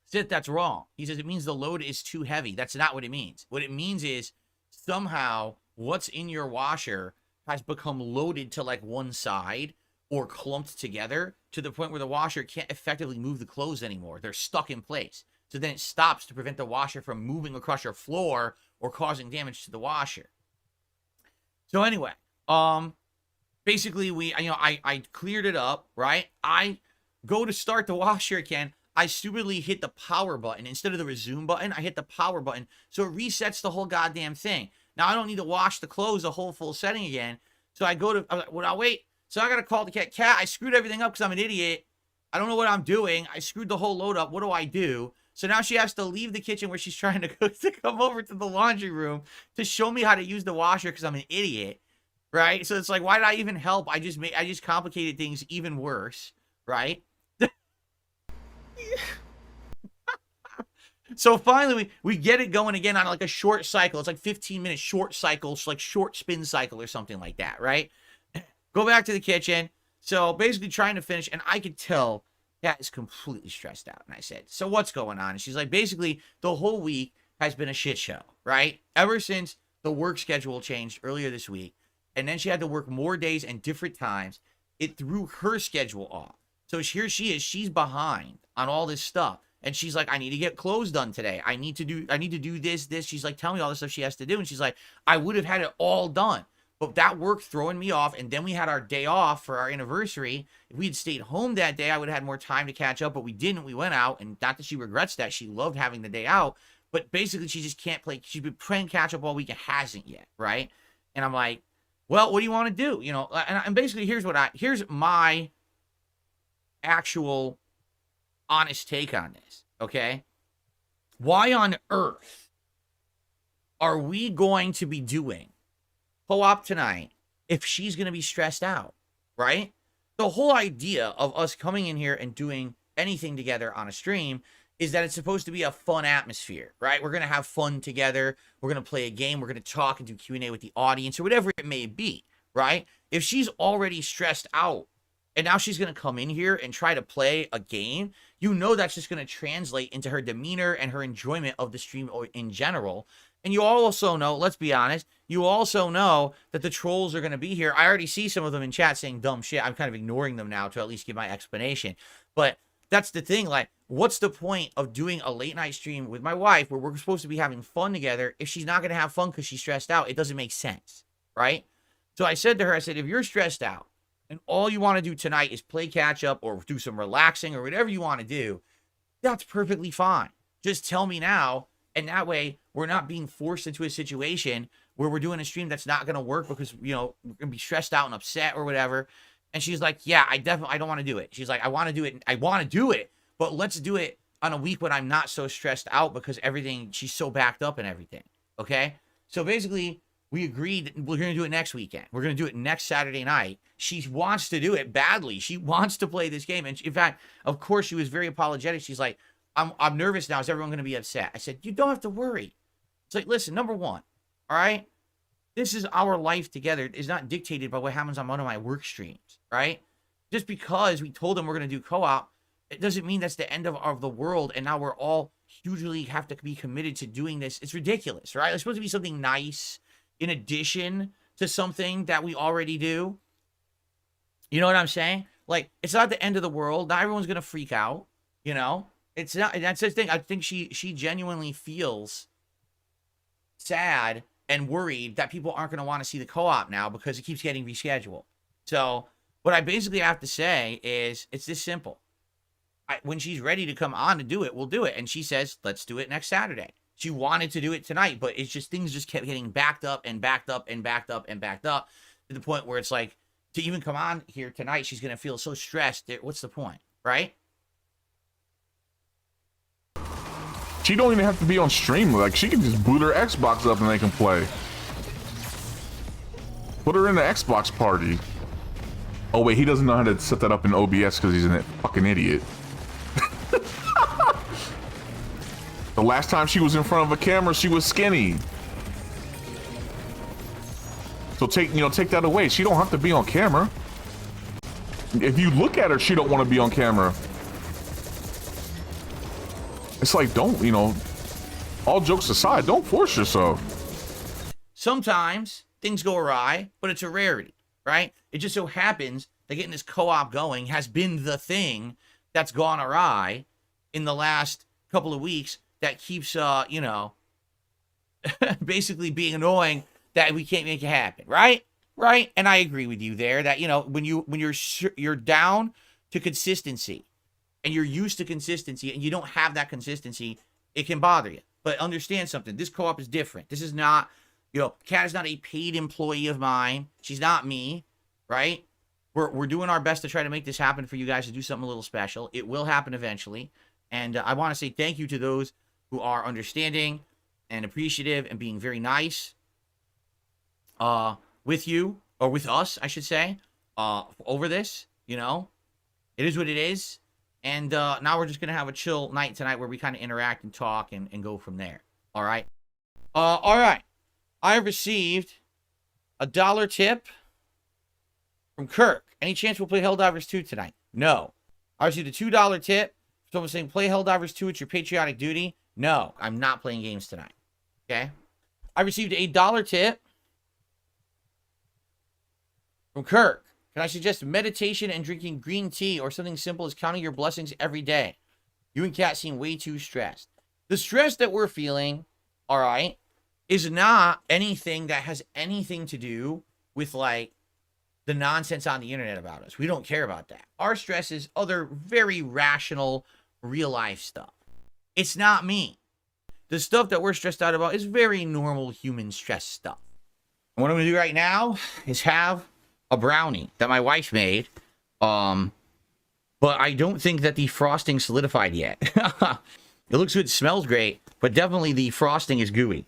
Sid, that's wrong. He says it means the load is too heavy. That's not what it means. What it means is somehow what's in your washer has become loaded to like one side or clumped together to the point where the washer can't effectively move the clothes anymore. They're stuck in place. So then it stops to prevent the washer from moving across your floor or causing damage to the washer. So anyway, basically I cleared it up, right? I go to start the washer again. I stupidly hit the power button. Instead of the resume button, I hit the power button. So it resets the whole goddamn thing. Now I don't need to wash the clothes the whole full setting again. So I go to, I'm like, well, I'll wait. So I got to call the cat. I screwed everything up because I'm an idiot. I don't know what I'm doing. I screwed the whole load up. What do I do? So now she has to leave the kitchen where she's trying to cook to come over to the laundry room to show me how to use the washer because I'm an idiot, right? So it's like, why did I even help? I just complicated things even worse, right? So finally, we get it going again on like a short cycle. It's like 15-minute short cycles, like short spin cycle or something like that, right? Go back to the kitchen. So basically trying to finish, and I could tell Kat is completely stressed out. And I said, so what's going on? And she's like, basically, the whole week has been a shit show, right? Ever since the work schedule changed earlier this week, and then she had to work more days and different times, it threw her schedule off. So here she is, she's behind on all this stuff. And she's like, I need to get clothes done today. I need to do this. She's like, tell me all the stuff she has to do. And she's like, I would have had it all done. But that work throwing me off. And then we had our day off for our anniversary. If we had stayed home that day, I would have had more time to catch up. But we didn't. We went out. And not that she regrets that. She loved having the day out. But basically, she just can't play. She's been playing catch up all week and hasn't yet. Right. And I'm like, well, what do you want to do? You know, and basically, here's my actual honest take on this, okay? Why on earth are we going to be doing co-op tonight if she's going to be stressed out, right? The whole idea of us coming in here and doing anything together on a stream is that it's supposed to be a fun atmosphere, right? We're going to have fun together. We're going to play a game. We're going to talk and do Q&A with the audience or whatever it may be, right? If she's already stressed out and now she's going to come in here and try to play a game, you know that's just going to translate into her demeanor and her enjoyment of the stream in general. And you also know, let's be honest, you also know that the trolls are going to be here. I already see some of them in chat saying dumb shit. I'm kind of ignoring them now to at least give my explanation. But that's the thing. Like, what's the point of doing a late night stream with my wife where we're supposed to be having fun together if she's not going to have fun because she's stressed out? It doesn't make sense, right? So I said to her, I said, if you're stressed out, and all you want to do tonight is play catch up or do some relaxing or whatever you want to do, that's perfectly fine. Just tell me now. And that way we're not being forced into a situation where we're doing a stream that's not going to work because, you know, we're going to be stressed out and upset or whatever. And she's like, yeah, I don't want to do it. She's like, I want to do it, but let's do it on a week when I'm not so stressed out because she's so backed up and everything. Okay. So basically, we agreed we're going to do it next weekend. We're going to do it next Saturday night. She wants to do it badly. She wants to play this game. And in fact, of course, she was very apologetic. She's like, I'm nervous now. Is everyone going to be upset? I said, you don't have to worry. It's like, listen, number one, all right? This is our life together. It's not dictated by what happens on one of my work streams, right? Just because we told them we're going to do co-op, it doesn't mean that's the end of the world. And now we're all hugely have to be committed to doing this. It's ridiculous, right? It's supposed to be something nice in addition to something that we already do. You know what I'm saying? Like, it's not the end of the world. Not everyone's going to freak out, you know? It's not, that's the thing. I think she genuinely feels sad and worried that people aren't going to want to see the co-op now because it keeps getting rescheduled. So what I basically have to say is it's this simple. When she's ready to come on to do it, we'll do it. And she says, let's do it next Saturday. She wanted to do it tonight, but it's just things just kept getting backed up and backed up and backed up and backed up to the point where it's like, to even come on here tonight, she's going to feel so stressed. What's the point, right? She don't even have to be on stream. Like, she can just boot her Xbox up and they can play. Put her in the Xbox party. Oh wait, he doesn't know how to set that up in OBS because he's a fucking idiot. The last time she was in front of a camera, she was skinny. So take that away. She don't have to be on camera. If you look at her, she don't want to be on camera. It's like, don't, all jokes aside, don't force yourself. Sometimes things go awry, but it's a rarity, right? It just so happens that getting this co-op going has been the thing that's gone awry in the last couple of weeks that keeps, basically being annoying that we can't make it happen, right? Right? And I agree with you there that, when you're down to consistency and you're used to consistency and you don't have that consistency, it can bother you. But understand something. This co-op is different. This is not, Kat is not a paid employee of mine. She's not me, right? we're doing our best to try to make this happen for you guys, to do something a little special. It will happen eventually. And I want to say thank you to those who are understanding and appreciative and being very nice with you, or with us, I should say, over this. You know, it is what it is. And now we're just going to have a chill night tonight where we kind of interact and talk and go from there. All right. All right. I have received a $1 tip from Kirk. Any chance we'll play Helldivers 2 tonight? No. I received a $2 tip. Someone saying, play Helldivers 2. It's your patriotic duty. No, I'm not playing games tonight. Okay. I received a $1 tip from Kirk. Can I suggest meditation and drinking green tea, or something simple as counting your blessings every day? You and Kat seem way too stressed. The stress that we're feeling, all right, is not anything that has anything to do with, like, the nonsense on the internet about us. We don't care about that. Our stress is other very rational, real-life stuff. It's not me. The stuff that we're stressed out about is very normal human stress stuff. And what I'm going to do right now is have a brownie that my wife made, but I don't think that the frosting solidified yet. It looks good, smells great, but definitely the frosting is gooey.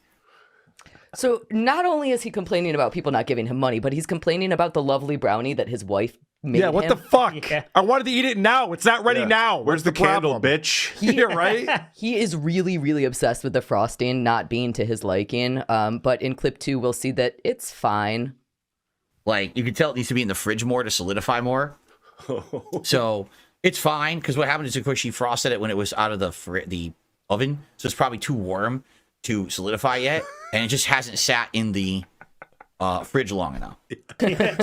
So not only is he complaining about people not giving him money, but he's complaining about the lovely brownie that his wife made him. What the fuck? Yeah. I wanted to eat it now. It's not ready now. Where's the candle, bitch? You're right. He is really, really obsessed with the frosting not being to his liking. But in clip 2, we'll see that it's fine. Like, you can tell it needs to be in the fridge more to solidify more. So it's fine, because what happened is, of course, she frosted it when it was out of the oven. So it's probably too warm to solidify yet. And it just hasn't sat in the fridge long enough.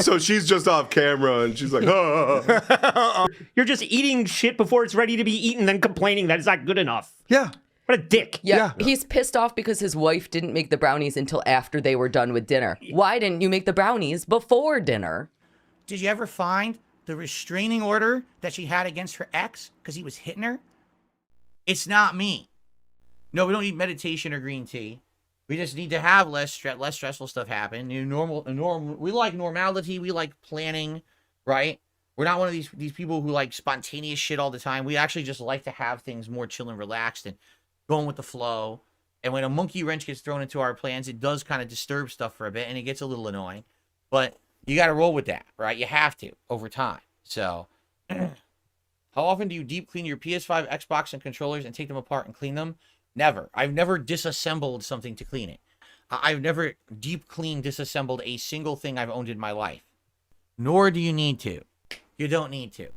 So she's just off camera and she's like, oh. You're just eating shit before it's ready to be eaten, then complaining that it's not good enough. Yeah. What a dick. Yeah. He's pissed off because his wife didn't make the brownies until after they were done with dinner. Why didn't you make the brownies before dinner? Did you ever find the restraining order that she had against her ex because he was hitting her? It's not me. No, we don't need meditation or green tea. We just need to have less stressful stuff happen. We like normality. We like planning, right? We're not one of these people who like spontaneous shit all the time. We actually just like to have things more chill and relaxed and going with the flow. And when a monkey wrench gets thrown into our plans, it does kind of disturb stuff for a bit, and it gets a little annoying. But you got to roll with that, right? You have to over time. So, how often do you deep clean your PS5, Xbox, and controllers and take them apart and clean them? Never. I've never disassembled something to clean it. I've never deep cleaned, disassembled a single thing I've owned in my life. Nor do you need to. You don't need to.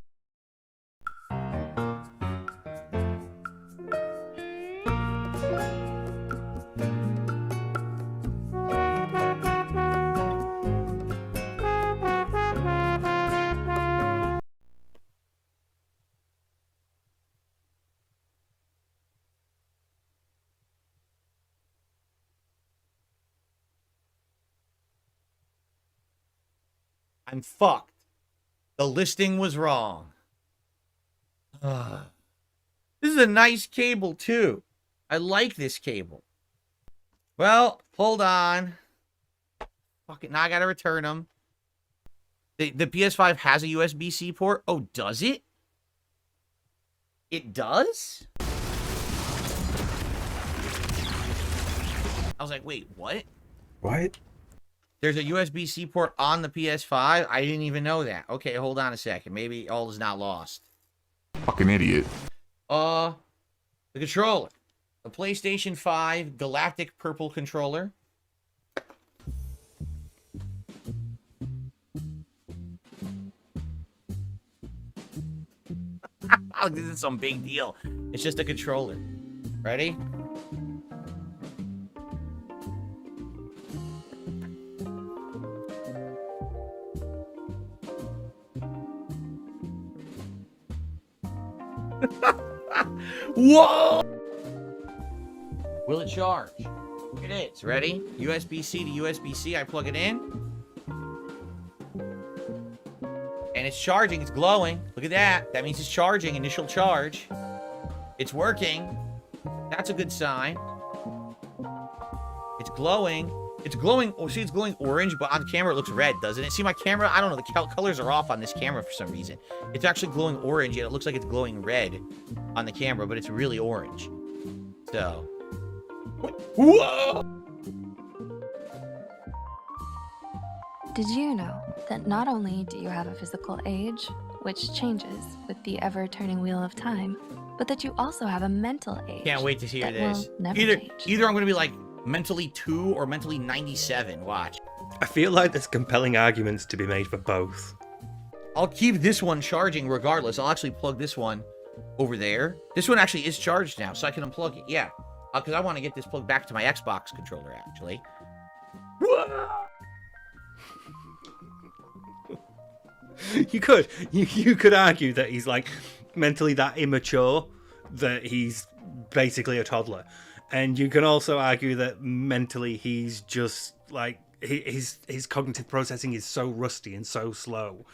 I'm fucked. The listing was wrong. This is a nice cable, too. I like this cable. Well, hold on. Fuck it, now I gotta return them. The PS5 has a USB-C port. Oh, does it? It does? I was like, wait, what? What? There's a USB-C port on the PS5? I didn't even know that. Okay, hold on a second. Maybe all is not lost. Fucking idiot. The controller. The PlayStation 5 Galactic Purple controller. This is some big deal. It's just a controller. Ready? Whoa! Will it charge? It is. Ready? USB-C to USB-C. I plug it in. And it's charging. It's glowing. Look at that. That means it's charging. Initial charge. It's working. That's a good sign. It's glowing. It's glowing. Oh, see, it's glowing orange, but on camera it looks red, doesn't it? See, my camera, I don't know, the colors are off on this camera for some reason. It's actually glowing orange, yet it looks like it's glowing red on the camera, but it's really orange. So. Whoa! Did you know that not only do you have a physical age, which changes with the ever-turning wheel of time, but that you also have a mental age? Can't wait to hear this. Either I'm going to be like mentally 2 or mentally 97. Watch. I feel like there's compelling arguments to be made for both. I'll keep this one charging regardless. I'll actually plug this one over there. This one actually is charged now, so I can unplug it. Yeah, because I want to get this plugged back to my Xbox controller, actually. You could argue that he's like mentally that immature that he's basically a toddler, and you can also argue that mentally he's just like his cognitive processing is so rusty and so slow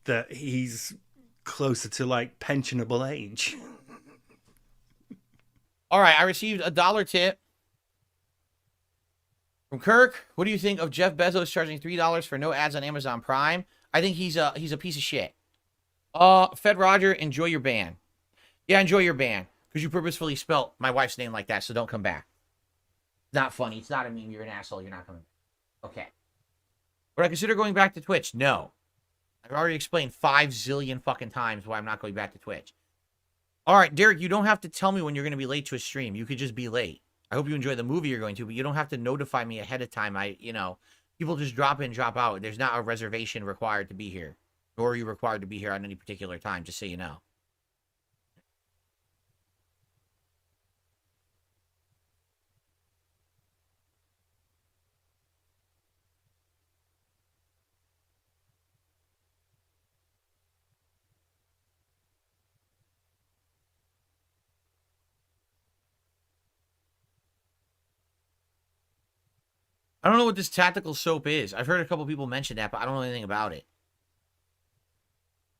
that he's closer to like pensionable age. All right, I received a $1 tip from Kirk. What do you think of Jeff Bezos charging $3 for no ads on Amazon Prime? I think he's a piece of shit. Fed Roger, enjoy your ban. Yeah, enjoy your ban. Because you purposefully spelt my wife's name like that, so don't come back. It's not funny. It's not a meme. You're an asshole. You're not coming back. Okay. Would I consider going back to Twitch? No. I've already explained 5 zillion fucking times why I'm not going back to Twitch. All right, Derek, you don't have to tell me when you're going to be late to a stream. You could just be late. I hope you enjoy the movie you're going to, but you don't have to notify me ahead of time. People just drop in, drop out. There's not a reservation required to be here. Nor are you required to be here on any particular time, just so you know. I don't know what this tactical soap is. I've heard a couple people mention that, but I don't know anything about it.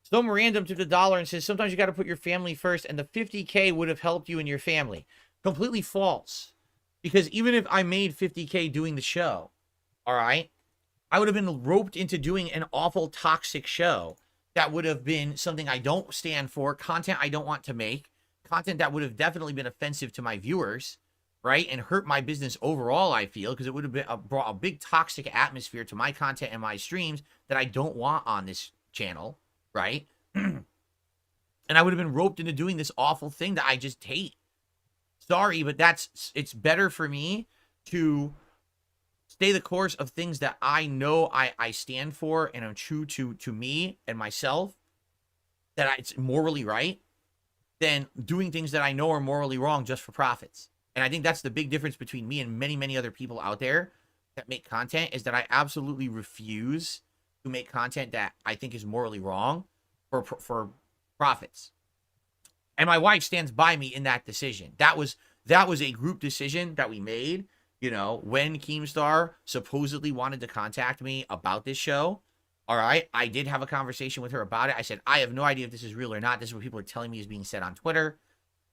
Some random took $1 and says, sometimes you got to put your family first, and the 50K would have helped you and your family. Completely false. Because even if I made 50K doing the show, all right, I would have been roped into doing an awful toxic show that would have been something I don't stand for, content I don't want to make, content that would have definitely been offensive to my viewers, right, and hurt my business overall, I feel, because it would have been brought a big toxic atmosphere to my content and my streams that I don't want on this channel, right? And I would have been roped into doing this awful thing that I just hate. Sorry, but it's better for me to stay the course of things that I know I stand for and I'm true to me and myself, that it's morally right, than doing things that I know are morally wrong just for profits. And I think that's the big difference between me and many, many other people out there that make content, is that I absolutely refuse to make content that I think is morally wrong for profits. And my wife stands by me in that decision. That was a group decision that we made, when Keemstar supposedly wanted to contact me about this show. All right, I did have a conversation with her about it. I said, I have no idea if this is real or not. This is what people are telling me is being said on Twitter.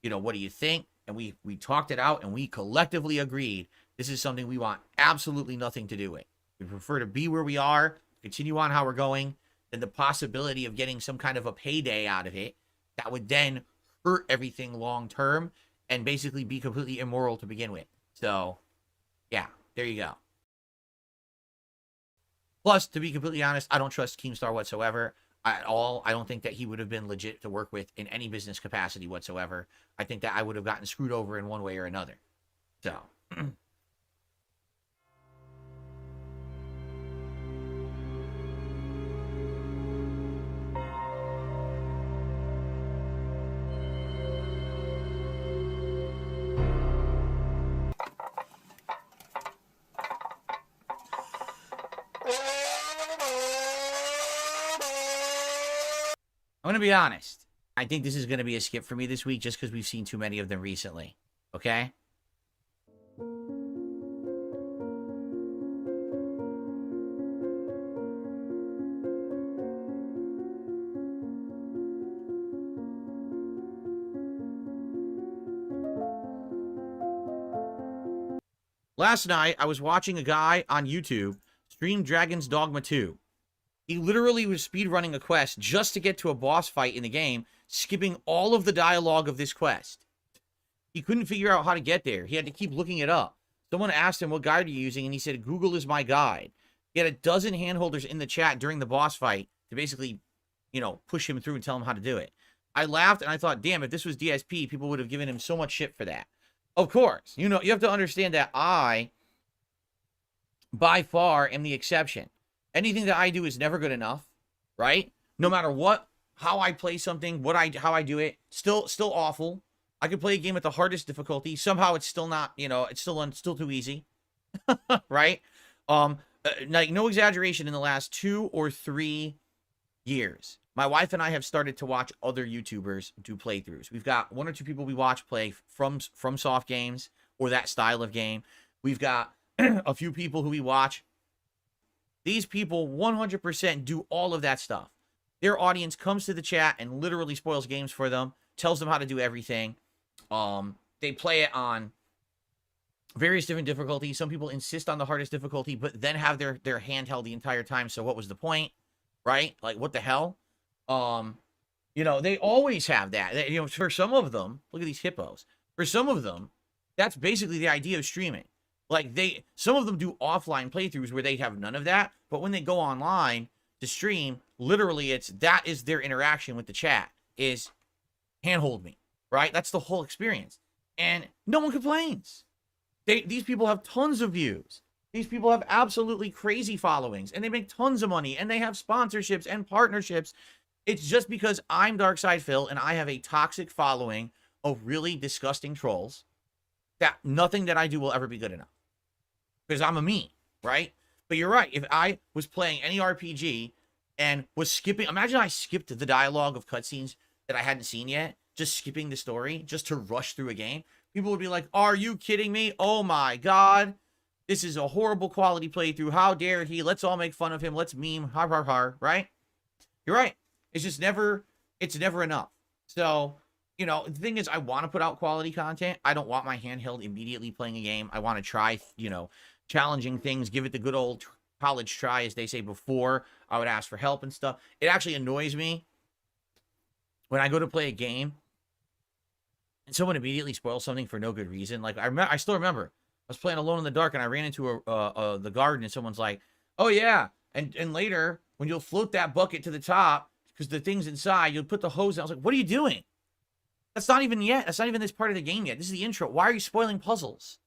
What do you think? And we talked it out, and we collectively agreed this is something we want absolutely nothing to do with. We prefer to be where we are, continue on how we're going, than the possibility of getting some kind of a payday out of it that would then hurt everything long term and basically be completely immoral to begin with. So, yeah, there you go. Plus, to be completely honest, I don't trust Keemstar whatsoever at all. I don't think that he would have been legit to work with in any business capacity whatsoever. I think that I would have gotten screwed over in one way or another. So. I'm going to be honest. I think this is going to be a skip for me this week just because we've seen too many of them recently. Okay? Last night, I was watching a guy on YouTube stream Dragon's Dogma 2. He literally was speedrunning a quest just to get to a boss fight in the game, skipping all of the dialogue of this quest. He couldn't figure out how to get there. He had to keep looking it up. Someone asked him, what guide are you using? And he said, Google is my guide. He had a dozen handholders in the chat during the boss fight to basically, you know, push him through and tell him how to do it. I laughed and I thought, damn, if this was DSP, people would have given him so much shit for that. Of course, you know, you have to understand that I, by far, am the exception. Anything that I do is never good enough, right? No matter what, how I play something, how I do it, still awful. I could play a game at the hardest difficulty. Somehow it's still not, you know, it's still too easy, right? Like no exaggeration, in the last 2 or 3 years, my wife and I have started to watch other YouTubers do playthroughs. We've got 1 or 2 people we watch play from soft games or that style of game. We've got a few people who we watch. These people 100% do all of that stuff. Their audience comes to the chat and literally spoils games for them, tells them how to do everything. They play it on various different difficulties. Some people insist on the hardest difficulty, but then have their handheld the entire time. So what was the point, right? Like, what the hell? You know, they always have that. You know, for some of them, look at these hippos. For some of them, that's basically the idea of streaming. Like, some of them do offline playthroughs where they have none of that, but when they go online to stream, literally that is their interaction with the chat, is handhold me, right? That's the whole experience. And no one complains. These people have tons of views. These people have absolutely crazy followings, and they make tons of money, and they have sponsorships and partnerships. It's just because I'm Darksydephil and I have a toxic following of really disgusting trolls that nothing that I do will ever be good enough. Because I'm a me, right? But you're right. If I was playing any RPG and was skipping, imagine I skipped the dialogue of cutscenes that I hadn't seen yet, just skipping the story, just to rush through a game. People would be like, are you kidding me? Oh my God. This is a horrible quality playthrough. How dare he? Let's all make fun of him. Let's meme. Har, har, har, right? You're right. It's just never enough. So, you know, the thing is, I want to put out quality content. I don't want my handheld immediately playing a game. I want to try, you know, challenging things, give it the good old college try, as they say, before I would ask for help and stuff. It actually annoys me when I go to play a game and someone immediately spoils something for no good reason. Like, I still remember, I was playing Alone in the Dark and I ran into the garden and someone's like, oh yeah, and later, when you'll float that bucket to the top, because the thing's inside, you'll put the hose in. I was like, what are you doing? That's not even yet. That's not even this part of the game yet. This is the intro. Why are you spoiling puzzles?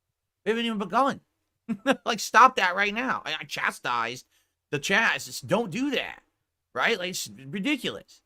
We haven't even begun. Like, stop that right now. I chastised the chat. Just don't do that, right? Like, it's ridiculous.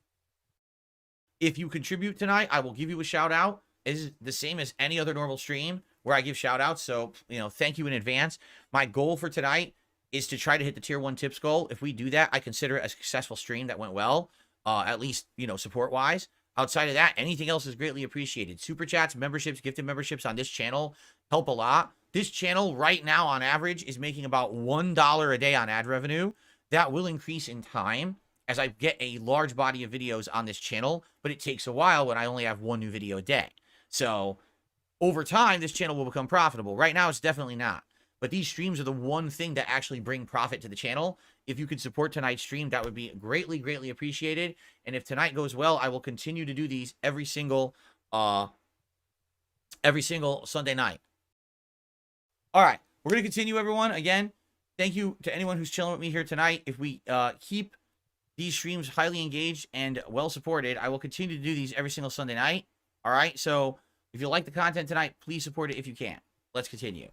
If you contribute tonight, I will give you a shout out. It's the same as any other normal stream where I give shout outs. So, you know, thank you in advance. My goal for tonight is to try to hit the tier 1 tips goal. If we do that, I consider it a successful stream that went well, at least, you know, support wise. Outside of that, anything else is greatly appreciated. Super chats, memberships, gifted memberships on this channel help a lot. This channel right now on average is making about $1 a day on ad revenue. That will increase in time as I get a large body of videos on this channel, but it takes a while when I only have 1 new video a day. So over time, this channel will become profitable. Right now, it's definitely not. But these streams are the one thing that actually bring profit to the channel. If you could support tonight's stream, that would be greatly, greatly appreciated. And if tonight goes well, I will continue to do these every single Sunday night. All right, we're going to continue, everyone. Again, thank you to anyone who's chilling with me here tonight. If we keep these streams highly engaged and well supported, I will continue to do these every single Sunday night. All right, so if you like the content tonight, please support it if you can. Let's continue.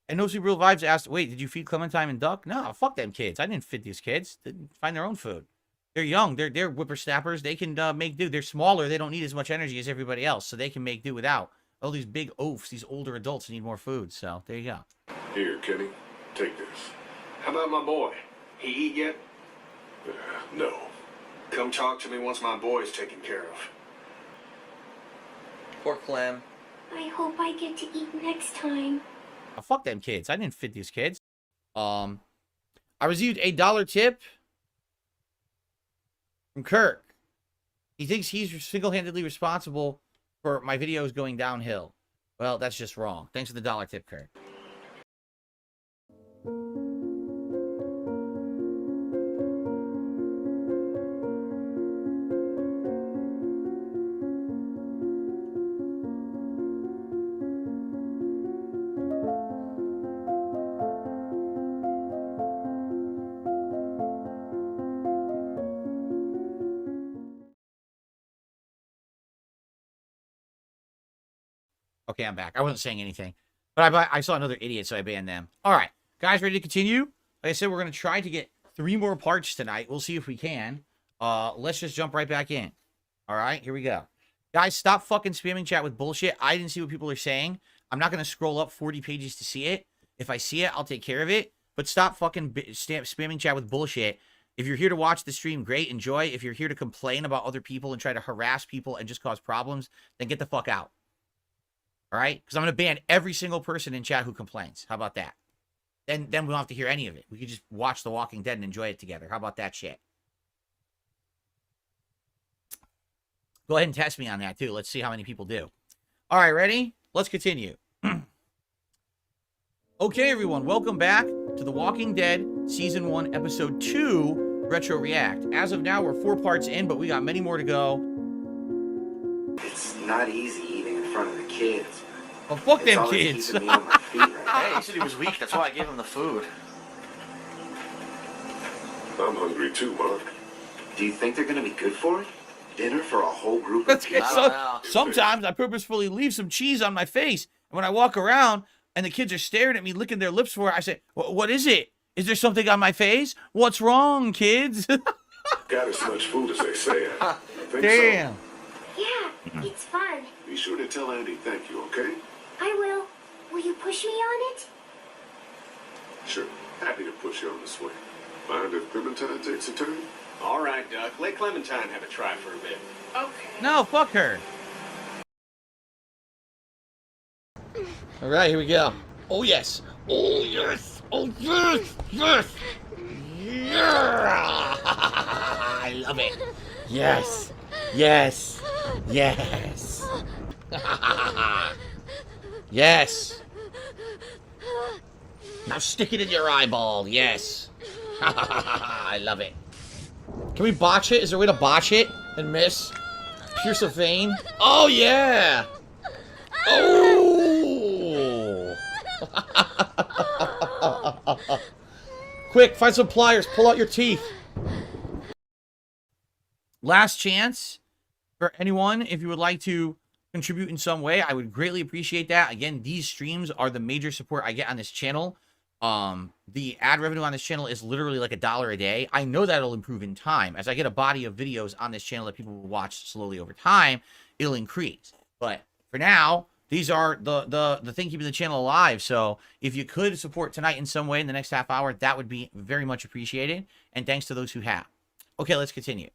And No Super Real Vibes asked, wait, did you feed Clementine and Duck? No, fuck them kids. I didn't feed these kids. They find their own food. They're young. They're whippersnappers. They can make do. They're smaller. They don't need as much energy as everybody else, so they can make do without. All these big oafs, these older adults need more food, so there you go. Here, Kenny, take this. How about my boy? He eat yet? No. Come talk to me once my boy's taken care of. Poor Clem. I hope I get to eat next time. Oh, fuck them kids. I didn't feed these kids. I received a $1 tip from Kirk. He thinks he's single-handedly responsible for my videos going downhill. Well, that's just wrong. Thanks for the $1 tip, Kirk. Okay, I'm back. I wasn't saying anything. But I saw another idiot, so I banned them. All right. Guys, ready to continue? Like I said, we're going to try to get 3 more parts tonight. We'll see if we can. Let's just jump right back in. All right, here we go. Guys, stop fucking spamming chat with bullshit. I didn't see what people are saying. I'm not going to scroll up 40 pages to see it. If I see it, I'll take care of it. But stop fucking spamming chat with bullshit. If you're here to watch the stream, great, enjoy. If you're here to complain about other people and try to harass people and just cause problems, then get the fuck out. All right? Because I'm going to ban every single person in chat who complains. How about that? Then we don't have to hear any of it. We can just watch The Walking Dead and enjoy it together. How about that shit? Go ahead and test me on that, too. Let's see how many people do. All right, ready? Let's continue. Okay, everyone. Welcome back to The Walking Dead Season 1, Episode 2, Retro React. As of now, we're 4 parts in, but we got many more to go. It's not easy eating in front of the kids. Well, fuck them kids. Me on my feet right Hey, he said he was weak. That's why I gave him the food. I'm hungry too, Mark. Do you think they're gonna be good for it? Dinner for a whole group of kids? Sometimes I purposefully leave some cheese on my face, and when I walk around and the kids are staring at me, licking their lips for it, I say, "What is it? Is there something on my face? What's wrong, kids?" Got as much food as they say. I think Damn. So. Yeah, it's fun. Be sure to tell Andy thank you, okay? I will. Will you push me on it? Sure. Happy to push you on the swing. Mind if Clementine takes a turn? All right, Duck. Let Clementine have a try for a bit. Okay. No, fuck her. All right, here we go. Oh, yes. Oh, yes. Oh, yes. Yes. Yeah. I love it. Yes. Yes. Yes. Yes. Now stick it in your eyeball. Yes. I love it. Can we botch it? Is there a way to botch it and miss? Pierce a vein? Oh, yeah. Oh. Quick, find some pliers. Pull out your teeth. Last chance for anyone. If you would like to contribute in some way, I would greatly appreciate that. Again, these streams are the major support I get on this channel. The ad revenue on this channel is literally like $1 a day. I know that'll improve in time. As I get a body of videos on this channel that people will watch slowly over time, it'll increase. But for now, these are the thing keeping the channel alive. So if you could support tonight in some way in the next half hour, that would be very much appreciated. And thanks to those who have. Okay, let's continue.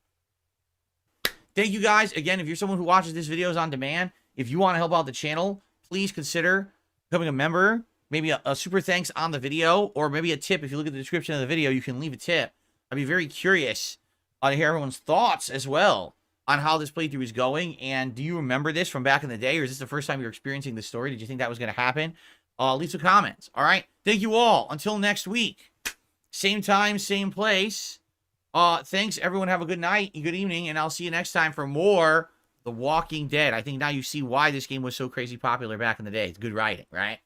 Thank you guys. Again, if you're someone who watches these videos on demand, if you want to help out the channel, please consider becoming a member. Maybe a super thanks on the video, or maybe a tip. If you look at the description of the video, you can leave a tip. I'd be very curious to hear everyone's thoughts as well on how this playthrough is going. And do you remember this from back in the day, or is this the first time you're experiencing this story? Did you think that was going to happen? Leave some comments. All right. Thank you all. Until next week. Same time, same place. Thanks, everyone. Have a good night, good evening, and I'll see you next time for more The Walking Dead. I think now you see why this game was so crazy popular back in the day. It's good writing, right?